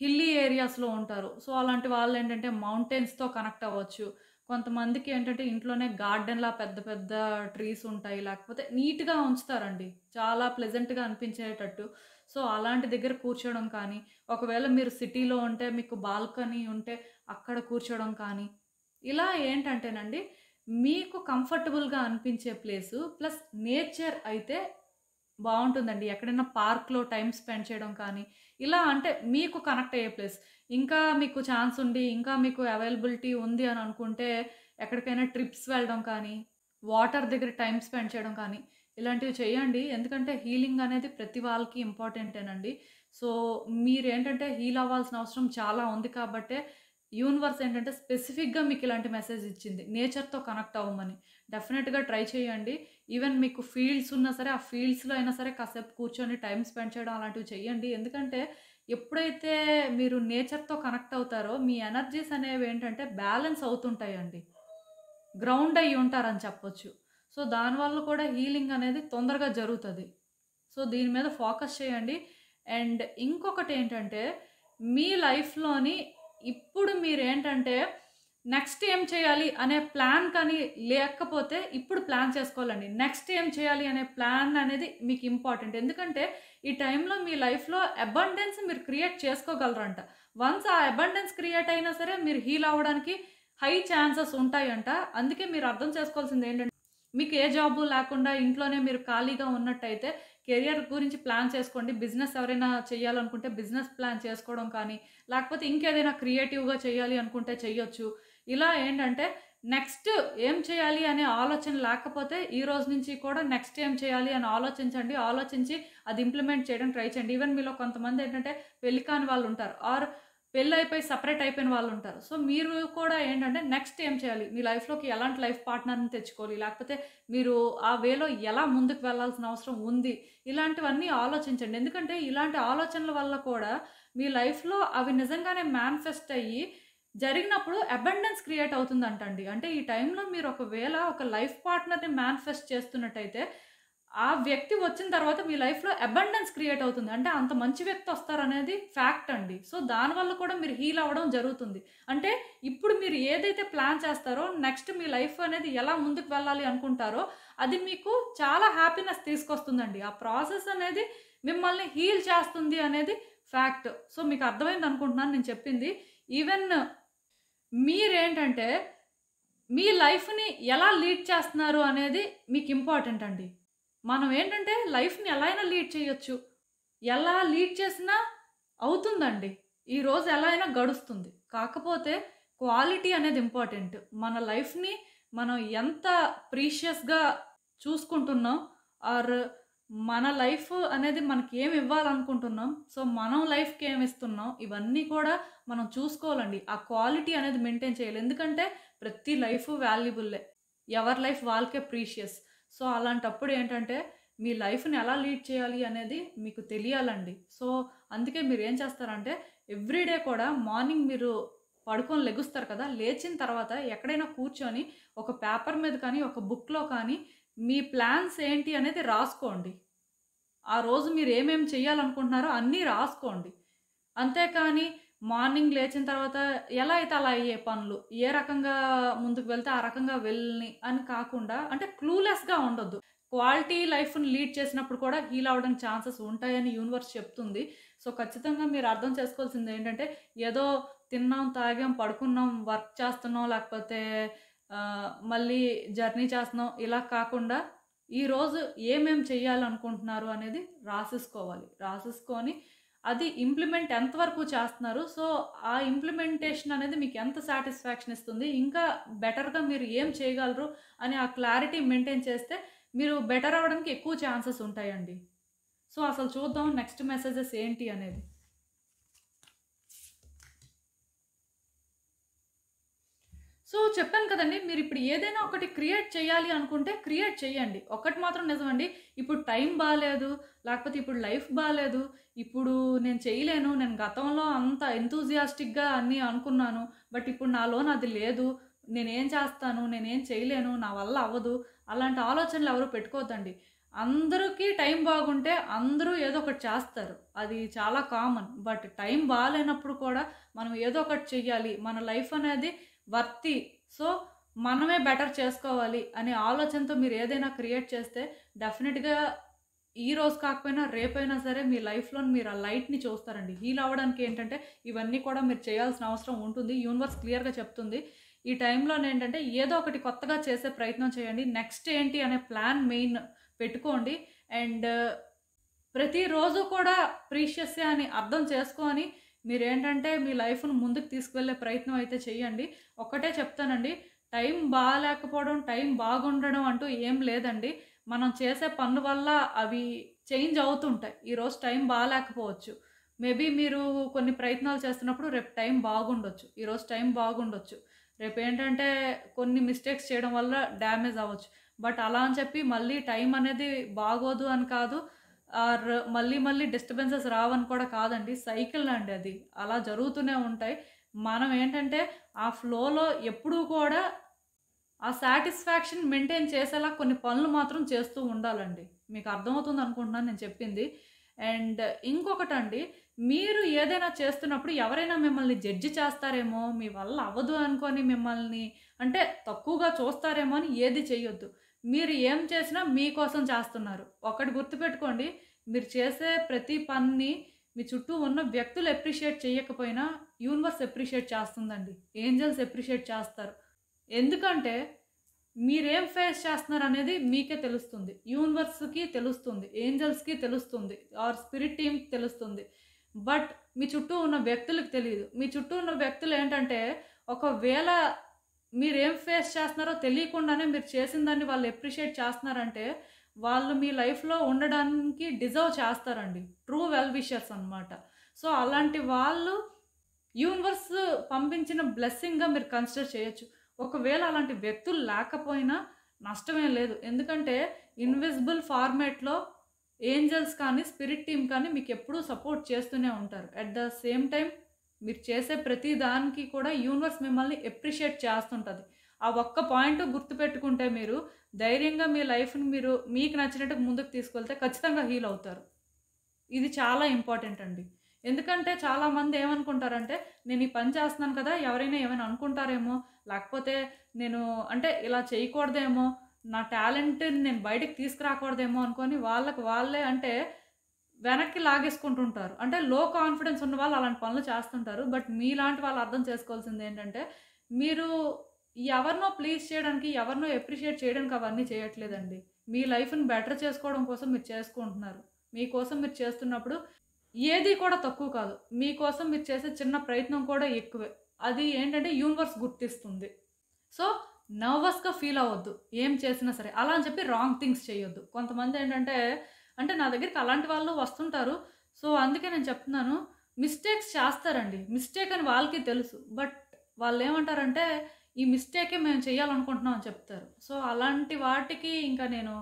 హిల్లీ ఏరియాస్‌లో ఉంటారు. సో, అలాంటి వాళ్ళేంటంటే మౌంటైన్స్‌తో కనెక్ట్ అవ్వచ్చు. కొంతమందికి ఏంటంటే ఇంట్లోనే గార్డెన్‌లా పెద్ద పెద్ద ట్రీస్ ఉంటాయి. లేకపోతే నీట్‌గా ఉంచుతారండి. చాలా ప్లెజెంట్‌గా అనిపించేటట్టు. సో, అలాంటి దగ్గర కూర్చోవడం కానీ, ఒకవేళ మీరు సిటీలో ఉంటే మీకు బాల్కనీ ఉంటే అక్కడ కూర్చోవడం కానీ, ఇలా ఏంటంటేనండి మీకు కంఫర్టబుల్‌గా అనిపించే ప్లేసు ప్లస్ నేచర్ అయితే బావుంటుందండి. ఎక్కడైనా పార్క్‌లో టైమ్ స్పెండ్ చేయడం కానీ, ఇలా అంటే మీకు కనెక్ట్ అయ్యే ప్లేస్. ఇంకా మీకు ఛాన్స్ ఉండి, ఇంకా మీకు అవైలబిలిటీ ఉంది అని అనుకుంటే ఎక్కడికైనా ట్రిప్స్ వెళ్ళడం కానీ, వాటర్ దగ్గర టైమ్ స్పెండ్ చేయడం కానీ, ఇలాంటివి చేయండి. ఎందుకంటే హీలింగ్ అనేది ప్రతి వాళ్ళకి ఇంపార్టెంటేనండి. సో, మీరేంటంటే హీల్ అవ్వాల్సిన అవసరం చాలా ఉంది కాబట్టే యూనివర్స్ ఏంటంటే స్పెసిఫిక్‌గా మీకు ఇలాంటి మెసేజ్ ఇచ్చింది. నేచర్‌తో కనెక్ట్ అవ్వమని. డెఫినిట్‌గా ట్రై చేయండి. ఈవెన్ మీకు ఫీల్డ్స్ ఉన్నా సరే, ఆ ఫీల్డ్స్‌లో అయినా సరే కాసేపు కూర్చొని టైమ్ స్పెండ్ చేయడం అలాంటివి చేయండి. ఎందుకంటే ఎప్పుడైతే మీరు నేచర్‌తో కనెక్ట్ అవుతారో మీ ఎనర్జీస్ అనేవేంటంటే బ్యాలెన్స్ అవుతుంటాయండి. గ్రౌండ్ అయ్యి ఉంటారని చెప్పొచ్చు. సో, దానివల్ల కూడా హీలింగ్ అనేది తొందరగా జరుగుతది. సో, దీని మీద ఫోకస్ చేయండి. అండ్ ఇంకొకటేంటంటే మీ లైఫ్‌లోని ఇప్పుడు మీరేంటంటే నెక్స్ట్ ఏం చేయాలి అనే ప్లాన్ కానీ లేకపోతే ఇప్పుడు ప్లాన్ చేసుకోవాలండి. నెక్స్ట్ ఏం చేయాలి అనే ప్లాన్ అనేది మీకు ఇంపార్టెంట్. ఎందుకంటే ఈ టైంలో మీ లైఫ్‌లో అబండెన్స్ మీరు క్రియేట్ చేసుకోగలరంట. వన్స్ ఆ అబండెన్స్ క్రియేట్ అయినా సరే మీరు హీల్ అవ్వడానికి హై ఛాన్సెస్ ఉంటాయంట. అందుకే మీరు అర్థం చేసుకోవాల్సిందేంటంటే మీకు ఏ జాబు లేకుండా ఇంట్లోనే మీరు ఖాళీగా ఉన్నట్టయితే కెరియర్ గురించి ప్లాన్ చేసుకోండి. బిజినెస్ ఎవరైనా చేయాలనుకుంటే బిజినెస్ ప్లాన్ చేసుకోవడం కానీ, లేకపోతే ఇంకేదైనా క్రియేటివ్‌గా చేయాలి అనుకుంటే చెయ్యొచ్చు. ఇలా ఏంటంటే నెక్స్ట్ ఏం చేయాలి అనే ఆలోచన లేకపోతే ఈ రోజు నుంచి కూడా నెక్స్ట్ ఏం చేయాలి అని ఆలోచించండి. ఆలోచించి అది ఇంప్లిమెంట్ చేయడానికి ట్రై చేయండి. ఈవెన్ మీలో కొంతమంది ఏంటంటే పెళ్లి కాని వాళ్ళుంటారు. ఆర్ పెళ్లయిపోయి సెపరేట్ అయిపోయిన వాళ్ళుంటారు. సో, మీరు కూడా ఏంటంటే నెక్స్ట్ ఏం చేయాలి? మీ లైఫ్‌లోకి ఎలాంటి లైఫ్ పార్ట్నర్‌ని తెచ్చుకోవాలి? లేకపోతే మీరు ఆ వేలో ఎలా ముందుకు వెళ్ళాల్సిన అవసరం ఉంది? ఇలాంటివన్నీ ఆలోచించండి. ఎందుకంటే ఇలాంటి ఆలోచనల వల్ల కూడా మీ లైఫ్‌లో అవి నిజంగానే మేనిఫెస్ట్ అయ్యి జరిగినప్పుడు అబండెన్స్ క్రియేట్ అవుతుందంటండి. అంటే ఈ టైంలో మీరు ఒకవేళ ఒక లైఫ్ పార్ట్నర్‌ని మేనిఫెస్ట్ చేస్తున్నట్టయితే ఆ వ్యక్తి వచ్చిన తర్వాత మీ లైఫ్‌లో అబండెన్స్ క్రియేట్ అవుతుంది. అంటే అంత మంచి వ్యక్తి వస్తారనేది ఫ్యాక్ట్ అండి. సో, దానివల్ల కూడా మీరు హీల్ అవ్వడం జరుగుతుంది. అంటే ఇప్పుడు మీరు ఏదైతే ప్లాన్ చేస్తారో నెక్స్ట్ మీ లైఫ్ అనేది ఎలా ముందుకు వెళ్ళాలి అనుకుంటారో అది మీకు చాలా హ్యాపీనెస్ తీసుకొస్తుందండి. ఆ ప్రాసెస్ అనేది మిమ్మల్ని హీల్ చేస్తుంది అనేది ఫ్యాక్ట్. సో, మీకు అర్థమైంది అనుకుంటున్నాను నేను చెప్పింది. ఈవెన్ మీరేంటంటే మీ లైఫ్‌ని ఎలా లీడ్ చేస్తున్నారు అనేది మీకు ఇంపార్టెంట్ అండి. మనం ఏంటంటే లైఫ్‌ని ఎలా అయినా లీడ్ చేయొచ్చు. ఎలా లీడ్ చేసినా అవుతుందండి. ఈరోజు ఎలా అయినా గడుస్తుంది. కాకపోతే క్వాలిటీ అనేది ఇంపార్టెంట్. మన లైఫ్‌ని మనం ఎంత ప్రీషియస్‌గా చూసుకుంటున్నాం ఆర్ మన లైఫ్ అనేది మనకి ఏమి ఇవ్వాలనుకుంటున్నాం. సో, మనం లైఫ్‌కి ఏమి ఇస్తున్నాం ఇవన్నీ కూడా మనం చూసుకోవాలండి. ఆ క్వాలిటీ అనేది మెయింటైన్ చేయాలి. ఎందుకంటే ప్రతి లైఫు వాల్యుబుల్లే. ఎవరి లైఫ్ వాళ్ళకే ప్రీషియస్. సో, అలాంటప్పుడు ఏంటంటే మీ లైఫ్‌ని ఎలా లీడ్ చేయాలి అనేది మీకు తెలియాలండి. సో, అందుకే మీరేం చేస్తారంటే ఎవ్రీడే కూడా మార్నింగ్ మీరు పడుకొని లెగుస్తారు కదా! లేచిన తర్వాత ఎక్కడైనా కూర్చొని ఒక పేపర్ మీద కానీ, ఒక బుక్‌లో కానీ మీ ప్లాన్స్ ఏంటి అనేది రాసుకోండి. ఆ రోజు మీరు ఏమేమి చేయాలనుకుంటున్నారో అన్నీ రాసుకోండి. అంతేకాని మార్నింగ్ లేచిన తర్వాత ఎలా అయితే అలా అయ్యే పనులు. ఏ రకంగా ముందుకు వెళ్తే ఆ రకంగా వెళ్ళని అని కాకుండా అంటే క్లూలెస్‌గా ఉండొద్దు. క్వాలిటీ లైఫ్‌ని లీడ్ చేసినప్పుడు కూడా హీల్ అవ్వడానికి ఛాన్సెస్ ఉంటాయని యూనివర్స్ చెప్తుంది. సో, ఖచ్చితంగా మీరు అర్థం చేసుకోవాల్సిందేంటంటే ఏదో తిన్నాం, తాగాం, పడుకున్నాం, వర్క్ చేస్తున్నాం లేకపోతే మళ్ళీ జర్నీ చేస్తున్నాం ఇలా కాకుండా ఈరోజు ఏమేం చేయాలనుకుంటున్నారు అనేది రాసేసుకోవాలి. రాసేసుకొని అది ఇంప్లిమెంట్ ఎంతవరకు చేస్తున్నారు. సో, ఆ ఇంప్లిమెంటేషన్ అనేది మీకు ఎంత సాటిస్ఫాక్షన్ ఇస్తుంది. ఇంకా బెటర్‌గా మీరు ఏం చేయగలరు అని ఆ క్లారిటీ మెయింటైన్ చేస్తే మీరు బెటర్ అవ్వడానికి ఎక్కువ ఛాన్సెస్ ఉంటాయండి. సో, అసలు చూద్దాం నెక్స్ట్ మెసేజెస్ ఏంటి అనేది. సో, చెప్పాను కదండీ! మీరిప్పుడు ఏదైనా ఒకటి క్రియేట్ చేయాలి అనుకుంటే క్రియేట్ చేయండి. ఒక్కటి మాత్రం నిజమండి. ఇప్పుడు టైం బాలేదు, లేకపోతే ఇప్పుడు లైఫ్ బాలేదు, ఇప్పుడు నేను చేయలేను, నేను గతంలో అంత ఎంతూజియాస్టిక్‌గా అన్నీ అనుకున్నాను. బట్ ఇప్పుడు నాలోన అది లేదు. నేనేం చేస్తాను? నేనేం చేయలేను. నా వల్ల అవ్వదు. అలాంటి ఆలోచనలు ఎవరు పెట్టుకోవద్దండి. అందరికీ టైం బాగుంటే అందరూ ఏదో ఒకటి చేస్తారు. అది చాలా కామన్. బట్ టైం బాలేనప్పుడు కూడా మనం ఏదో ఒకటి చెయ్యాలి. మన లైఫ్ అనేది వర్తి. సో, మనమే బెటర్ చేసుకోవాలి అనే ఆలోచనతో మీరు ఏదైనా క్రియేట్ చేస్తే డెఫినిట్‌గా ఈ రోజు కాకపోయినా రేపైనా సరే మీ లైఫ్‌లో మీరు ఆ లైట్‌ని చూస్తారండి. హీల్ అవ్వడానికి ఏంటంటే ఇవన్నీ కూడా మీరు చేయాల్సిన అవసరం ఉంటుంది. యూనివర్స్ క్లియర్‌గా చెప్తుంది. ఈ టైంలోనేంటంటే ఏదో ఒకటి కొత్తగా చేసే ప్రయత్నం చేయండి. నెక్స్ట్ ఏంటి అనే ప్లాన్ మెయిన్ పెట్టుకోండి. అండ్ ప్రతిరోజు కూడా ప్రీషియస్సే అని అర్థం చేసుకొని మీరేంటంటే మీ లైఫ్‌ని ముందుకు తీసుకువెళ్ళే ప్రయత్నం అయితే చేయండి. ఒక్కటే చెప్తానండి. టైం బాలేకపోవడం, టైం బాగుండడం అంటూ ఏం లేదండి. మనం చేసే పనుల వల్ల అవి చేంజ్ అవుతుంటాయి. ఈరోజు టైం బాలేకపోవచ్చు. మేబీ మీరు కొన్ని ప్రయత్నాలు చేస్తున్నప్పుడు రేపు టైం బాగుండొచ్చు. ఈరోజు టైం బాగుండొచ్చు. రేపేంటంటే కొన్ని మిస్టేక్స్ చేయడం వల్ల డ్యామేజ్ అవ్వచ్చు. బట్ అలా అని చెప్పి మళ్ళీ టైం అనేది బాగోదు అని కాదు. ఆర్ మళ్ళీ మళ్ళీ డిస్టర్బెన్సెస్ రావని కూడా కాదండి. సైకిల్ అండి అది. అలా జరుగుతూనే ఉంటాయి. మనం ఏంటంటే ఆ ఫ్లోలో ఎప్పుడూ కూడా ఆ సాటిస్ఫాక్షన్ మెయింటైన్ చేసేలా కొన్ని పనులు మాత్రం చేస్తూ ఉండాలండి. మీకు అర్థమవుతుంది అనుకుంటున్నాను నేను చెప్పింది. అండ్ ఇంకొకటండి, మీరు ఏదైనా చేస్తున్నప్పుడు ఎవరైనా మిమ్మల్ని జడ్జి చేస్తారేమో, మీ వల్ల అవ్వదు అనుకోని మిమ్మల్ని అంటే తక్కువగా చూస్తారేమో అని ఏది చెయ్యొద్దు. మీరు ఏం చేసినా మీకోసం చేస్తున్నారు. ఒకటి గుర్తుపెట్టుకోండి, మీరు చేసే ప్రతి పనిని మీ చుట్టూ ఉన్న వ్యక్తులు అప్రిషియేట్ చేయకపోయినా యూనివర్స్ అప్రిషియేట్ చేస్తుందండి. ఏంజెల్స్ అప్రిషియేట్ చేస్తారు. ఎందుకంటే మీరేం ఫేస్ చేస్తున్నారనేది మీకే తెలుస్తుంది. యూనివర్స్‌కి తెలుస్తుంది. ఏంజెల్స్‌కి తెలుస్తుంది. ఆర్ స్పిరిట్ టీమ్‌కి తెలుస్తుంది. బట్ మీ చుట్టూ ఉన్న వ్యక్తులకు తెలీదు. మీ చుట్టూ ఉన్న వ్యక్తులేంటంటే ఒకవేళ మీరేం ఫేస్ చేస్తున్నారో తెలియకుండానే మీరు చేసిన దాన్ని వాళ్ళు అప్రిషియేట్ చేస్తున్నారంటే వాళ్ళు మీ లైఫ్‌లో ఉండడానికి డిజర్వ్ చేస్తారండి. ట్రూ వెల్ విషర్స్ అనమాట. సో, అలాంటి వాళ్ళు యూనివర్స్ పంపించిన బ్లెస్సింగ్‌గా మీరు కన్సిడర్ చేయొచ్చు. ఒకవేళ అలాంటి వ్యక్తులు లేకపోయినా నష్టమేం లేదు. ఎందుకంటే ఇన్విజిబుల్ ఫార్మాట్‌లో ఏంజెల్స్ కానీ, స్పిరిట్ టీమ్ కానీ మీకెప్పుడూ సపోర్ట్ చేస్తూనే ఉంటారు. అట్ ద సేమ్ టైమ్ మీరు చేసే ప్రతి దానికి కూడా యూనివర్స్ మిమ్మల్ని అప్రిషియేట్ చేస్తుంటది. ఆ ఒక్క పాయింట్ గుర్తుపెట్టుకుంటే మీరు ధైర్యంగా మీ లైఫ్‌ని మీరు మీకు నచ్చినట్టుగా ముందుకు తీసుకెళ్తే ఖచ్చితంగా హీల్ అవుతారు. ఇది చాలా ఇంపార్టెంట్ అండి. ఎందుకంటే చాలామంది ఏమనుకుంటారంటే, నేను ఈ పని చేస్తున్నాను కదా! ఎవరైనా ఏమైనా అనుకుంటారేమో, లేకపోతే నేను అంటే ఇలా చేయకూడదేమో, నా టాలెంట్‌ని నేను బయటకి తీసుకురాకూడదేమో అనుకోని వాళ్ళకి వాళ్ళే అంటే వెనక్కి లాగేసుకుంటుంటారు. అంటే లో కాన్ఫిడెన్స్ ఉన్న వాళ్ళు అలాంటి పనులు చేస్తుంటారు. బట్ మీలాంటి వాళ్ళు అర్థం చేసుకోవాల్సిందేంటంటే, మీరు ఎవరినో ప్లీజ్ చేయడానికి, ఎవరినో అప్రిషియేట్ చేయడానికి అవన్నీ చేయట్లేదండి. మీ లైఫ్‌ని బెటర్ చేసుకోవడం కోసం మీరు చేసుకుంటున్నారు. మీకోసం మీరు చేస్తున్నప్పుడు ఏది కూడా తక్కువ కాదు. మీకోసం మీరు చేసే చిన్న ప్రయత్నం కూడా ఎక్కువే. అది ఏంటంటే యూనివర్స్ గుర్తిస్తుంది. సో, నర్వస్‌గా ఫీల్ అవ్వద్దు. ఏం చేసినా సరే. అలా అని చెప్పి రాంగ్ థింగ్స్ చేయొద్దు. కొంతమందేంటంటే అంటే నా దగ్గరికి అలాంటి వాళ్ళు వస్తుంటారు. సో, అందుకే నేను చెప్తున్నాను. మిస్టేక్స్ చేస్తారండి. మిస్టేక్ అని వాళ్ళకి తెలుసు. బట్ వాళ్ళేమంటారంటే, ఈ మిస్టేకే మేము చేయాలనుకుంటున్నాం అని చెప్తారు. సో, అలాంటి వాటికి ఇంకా నేను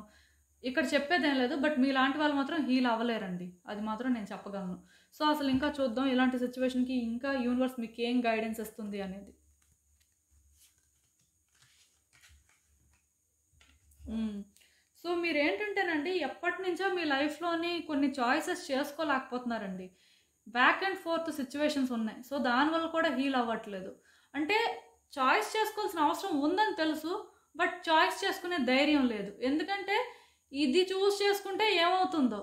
ఇక్కడ చెప్పేదేం లేదు. బట్ మీలాంటి వాళ్ళు మాత్రం హీల్ అవ్వలేరండి. అది మాత్రం నేను చెప్పగలను. సో, అసలు ఇంకా చూద్దాం ఇలాంటి సిట్యుయేషన్‌కి ఇంకా యూనివర్స్ మీకేం గైడెన్స్ ఇస్తుంది అనేది. హ్మ్. సో, మీరేంటంటేనండి ఎప్పటినుంచో మీ లైఫ్‌లోని కొన్ని చాయిసెస్ చేసుకోలేకపోతున్నారండి. బ్యాక్ అండ్ ఫోర్త్ సిట్యుయేషన్స్ ఉన్నాయి. సో, దానివల్ల కూడా హీల్ అవ్వట్లేదు. అంటే చాయిస్ చేసుకోవాల్సిన అవసరం ఉందని తెలుసు. బట్ చాయిస్ చేసుకునే ధైర్యం లేదు. ఎందుకంటే ఇది చూజ్ చేసుకుంటే ఏమవుతుందో?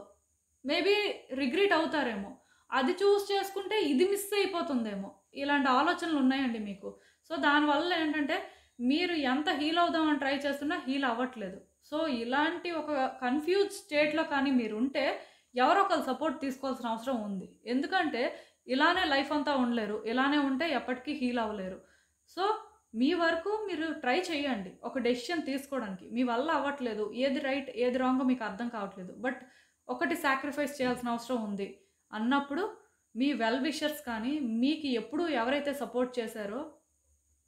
మేబీ రిగ్రెట్ అవుతారేమో. అది చూజ్ చేసుకుంటే ఇది మిస్ అయిపోతుందేమో. ఇలాంటి ఆలోచనలున్నాయండి మీకు. సో, దానివల్ల ఏంటంటే మీరు ఎంత హీల్ అవుదామని ట్రై చేస్తున్నా హీల్ అవ్వట్లేదు. సో, ఇలాంటి ఒక కన్‌ఫ్యూజ్ స్టేట్‌లో కానీ మీరుంటే ఎవరో ఒకళ్ళు సపోర్ట్ తీసుకోవాల్సిన అవసరం ఉంది. ఎందుకంటే ఇలానే లైఫ్ అంతా ఉండలేరు. ఇలానే ఉంటే ఎప్పటికీ హీల్ అవ్వలేరు. సో, మీ వరకు మీరు ట్రై చేయండి. ఒక డెసిషన్ తీసుకోవడానికి. మీ వల్ల అవ్వట్లేదు. ఏది రైట్, ఏది రాంగో మీకు అర్థం కావట్లేదు. బట్ ఒకటి సాక్రిఫైస్ చేయాల్సిన అవసరం ఉంది అన్నప్పుడు మీ వెల్ విషర్స్ కానీ, మీకు ఎప్పుడు ఎవరైతే సపోర్ట్ చేశారో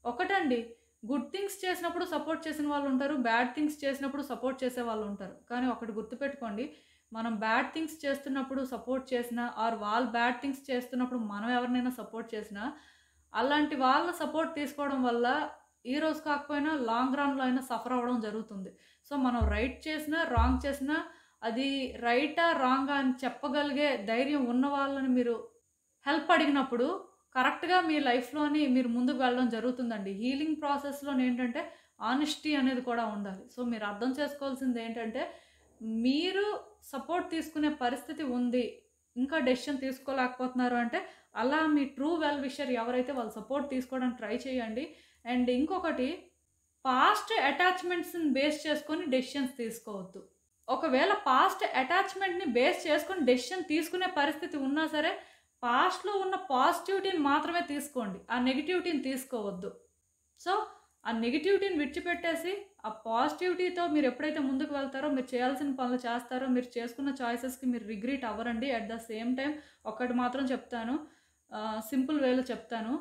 ఒకటండి గుడ్ థింగ్స్ చేసినప్పుడు సపోర్ట్ చేసిన వాళ్ళుంటారు. బ్యాడ్ థింగ్స్ చేసినప్పుడు సపోర్ట్ చేసేవాళ్ళుంటారు. కానీ ఒకటి గుర్తుపెట్టుకోండి. మనం బ్యాడ్ థింగ్స్ చేస్తున్నప్పుడు సపోర్ట్ చేసినా, ఆర్ వాళ్ళు బ్యాడ్ థింగ్స్ చేస్తున్నప్పుడు మనం ఎవరినైనా సపోర్ట్ చేసినా, అలాంటి వాళ్ళ సపోర్ట్ తీసుకోవడం వల్ల ఈ రోజు కాకపోయినా లాంగ్ రన్‌లో అయినా సఫర్ అవ్వడం జరుగుతుంది. సో, మనం రైట్ చేసినా, రాంగ్ చేసినా అది రైటా, రాంగా అని చెప్పగలిగే ధైర్యం ఉన్న వాళ్ళని మీరు హెల్ప్ అడిగినప్పుడు కరెక్ట్‌గా మీ లైఫ్‌లోని మీరు ముందుకు వెళ్ళడం జరుగుతుందండి. హీలింగ్ ప్రాసెస్‌లోనేంటంటే ఆనెస్టీ అనేది కూడా ఉండాలి. సో, మీరు అర్థం చేసుకోవాల్సిందేంటంటే మీరు సపోర్ట్ తీసుకునే పరిస్థితి ఉంది. ఇంకా డెసిషన్ తీసుకోలేకపోతున్నారు అంటే అలా మీ ట్రూ వెల్ విషర్ ఎవరైతే వాళ్ళు సపోర్ట్ తీసుకోవడానికి ట్రై చేయండి. అండ్ ఇంకొకటి, పాస్ట్ అటాచ్మెంట్స్ని బేస్ చేసుకొని డెసిషన్స్ తీసుకోవద్దు. ఒకవేళ పాస్ట్ అటాచ్మెంట్ని బేస్ చేసుకొని డెసిషన్ తీసుకునే పరిస్థితి ఉన్నా సరే, పాస్ట్లో ఉన్న పాజిటివిటీని మాత్రమే తీసుకోండి, ఆ నెగిటివిటీని తీసుకోవద్దు. సో ఆ నెగిటివిటీని విడిచిపెట్టేసి ఆ పాజిటివిటీతో మీరు ఎప్పుడైతే ముందుకు వెళ్తారో, మీరు చేయాల్సిన పనులు చేస్తారో, మీరు చేసుకున్న చాయిసెస్కి మీరు రిగ్రెట్ అవ్వరండి. అట్ ద సేమ్ టైం ఒక్కటి మాత్రం చెప్తాను, సింపుల్ వేలో చెప్తాను.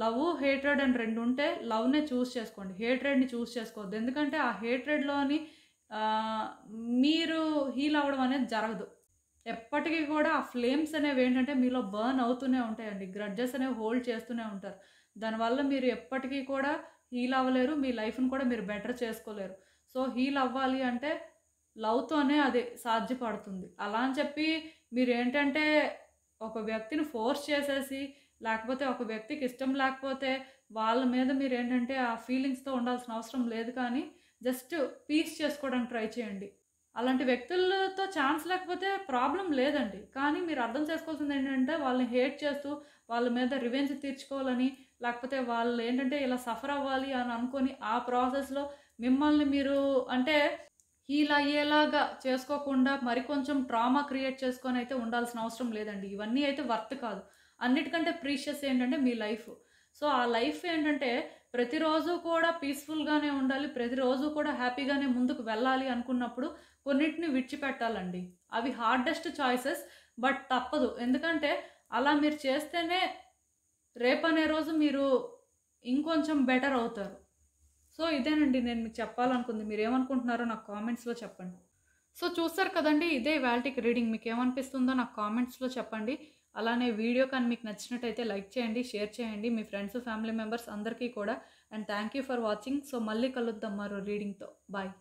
లవ్, హేట్రెడ్ అని 2 ఉంటే లవ్నే చూస్ చేసుకోండి, హేట్రెడ్ని చూస్ చేసుకోవద్దు. ఎందుకంటే ఆ హేట్రెడ్లోని మీరు హీల్ అవ్వడం అనేది జరగదు. ఎప్పటికీ కూడా ఆ ఫ్లేమ్స్ అనేవి ఏంటంటే మీలో బర్న్ అవుతూనే ఉంటాయండి. గ్రడ్జెస్ అనేవి హోల్డ్ చేస్తూనే ఉంటారు. దానివల్ల మీరు ఎప్పటికీ కూడా హీల్ అవ్వలేరు, మీ లైఫ్ని కూడా మీరు బెటర్ చేసుకోలేరు. సో హీల్ అవ్వాలి అంటే లవ్తోనే అది సాధ్యపడుతుంది. అలా అని చెప్పి మీరు ఏంటంటే ఒక వ్యక్తిని ఫోర్స్ చేసేసి, లేకపోతే ఒక వ్యక్తికి ఇష్టం లేకపోతే వాళ్ళ మీద మీరు ఏంటంటే ఆ ఫీలింగ్స్తో ఉండాల్సిన అవసరం లేదు. కానీ జస్ట్ పీస్ చేసుకోవడానికి ట్రై చేయండి. అలాంటి వ్యక్తులతో ఛాన్స్ లేకపోతే ప్రాబ్లం లేదండి. కానీ మీరు అర్థం చేసుకోవాల్సింది ఏంటంటే, వాళ్ళని హేట్ చేస్తూ వాళ్ళ మీద రివెంజ్ తీర్చుకోవాలని, లేకపోతే వాళ్ళు ఏంటంటే ఇలా సఫర్ అవ్వాలి అని అనుకొని ఆ ప్రాసెస్లో మిమ్మల్ని మీరు అంటే హీల్ అయ్యేలాగా చేసుకోకుండా మరికొంచెం ట్రామా క్రియేట్ చేసుకొని అయితే ఉండాల్సిన అవసరం లేదండి. ఇవన్నీ అయితే వర్త్ కాదు. అన్నిటికంటే ప్రీషియస్ ఏంటంటే మీ లైఫ్. సో ఆ లైఫ్ ఏంటంటే ప్రతిరోజు కూడా పీస్ఫుల్గానే ఉండాలి, ప్రతిరోజు కూడా హ్యాపీగానే ముందుకు వెళ్ళాలి అనుకున్నప్పుడు కొన్నిటిని విడిచిపెట్టాలండి. అవి హార్డెస్ట్ చాయిసెస్, బట్ తప్పదు. ఎందుకంటే అలా మీరు చేస్తేనే రేపనే రోజు మీరు ఇంకొంచెం బెటర్ అవుతారు. సో ఇదేనండి నేను మీకు చెప్పాలనుకుంది. మీరేమనుకుంటున్నారో నాకు కామెంట్స్లో చెప్పండి. సో చూస్తారు కదండి, ఇదే ఇవాల్టికి రీడింగ్. మీకు ఏమనిపిస్తుందో నాకు కామెంట్స్లో చెప్పండి. అలానే వీడియో కానీ మీకు నచ్చినట్టయితే లైక్ చేయండి, షేర్ చేయండి మీ ఫ్రెండ్స్, ఫ్యామిలీ మెంబర్స్ అందరికీ కూడా. And thank you for watching. So మళ్ళీ కలుద్దాం మరో రీడింగ్తో. బాయ్.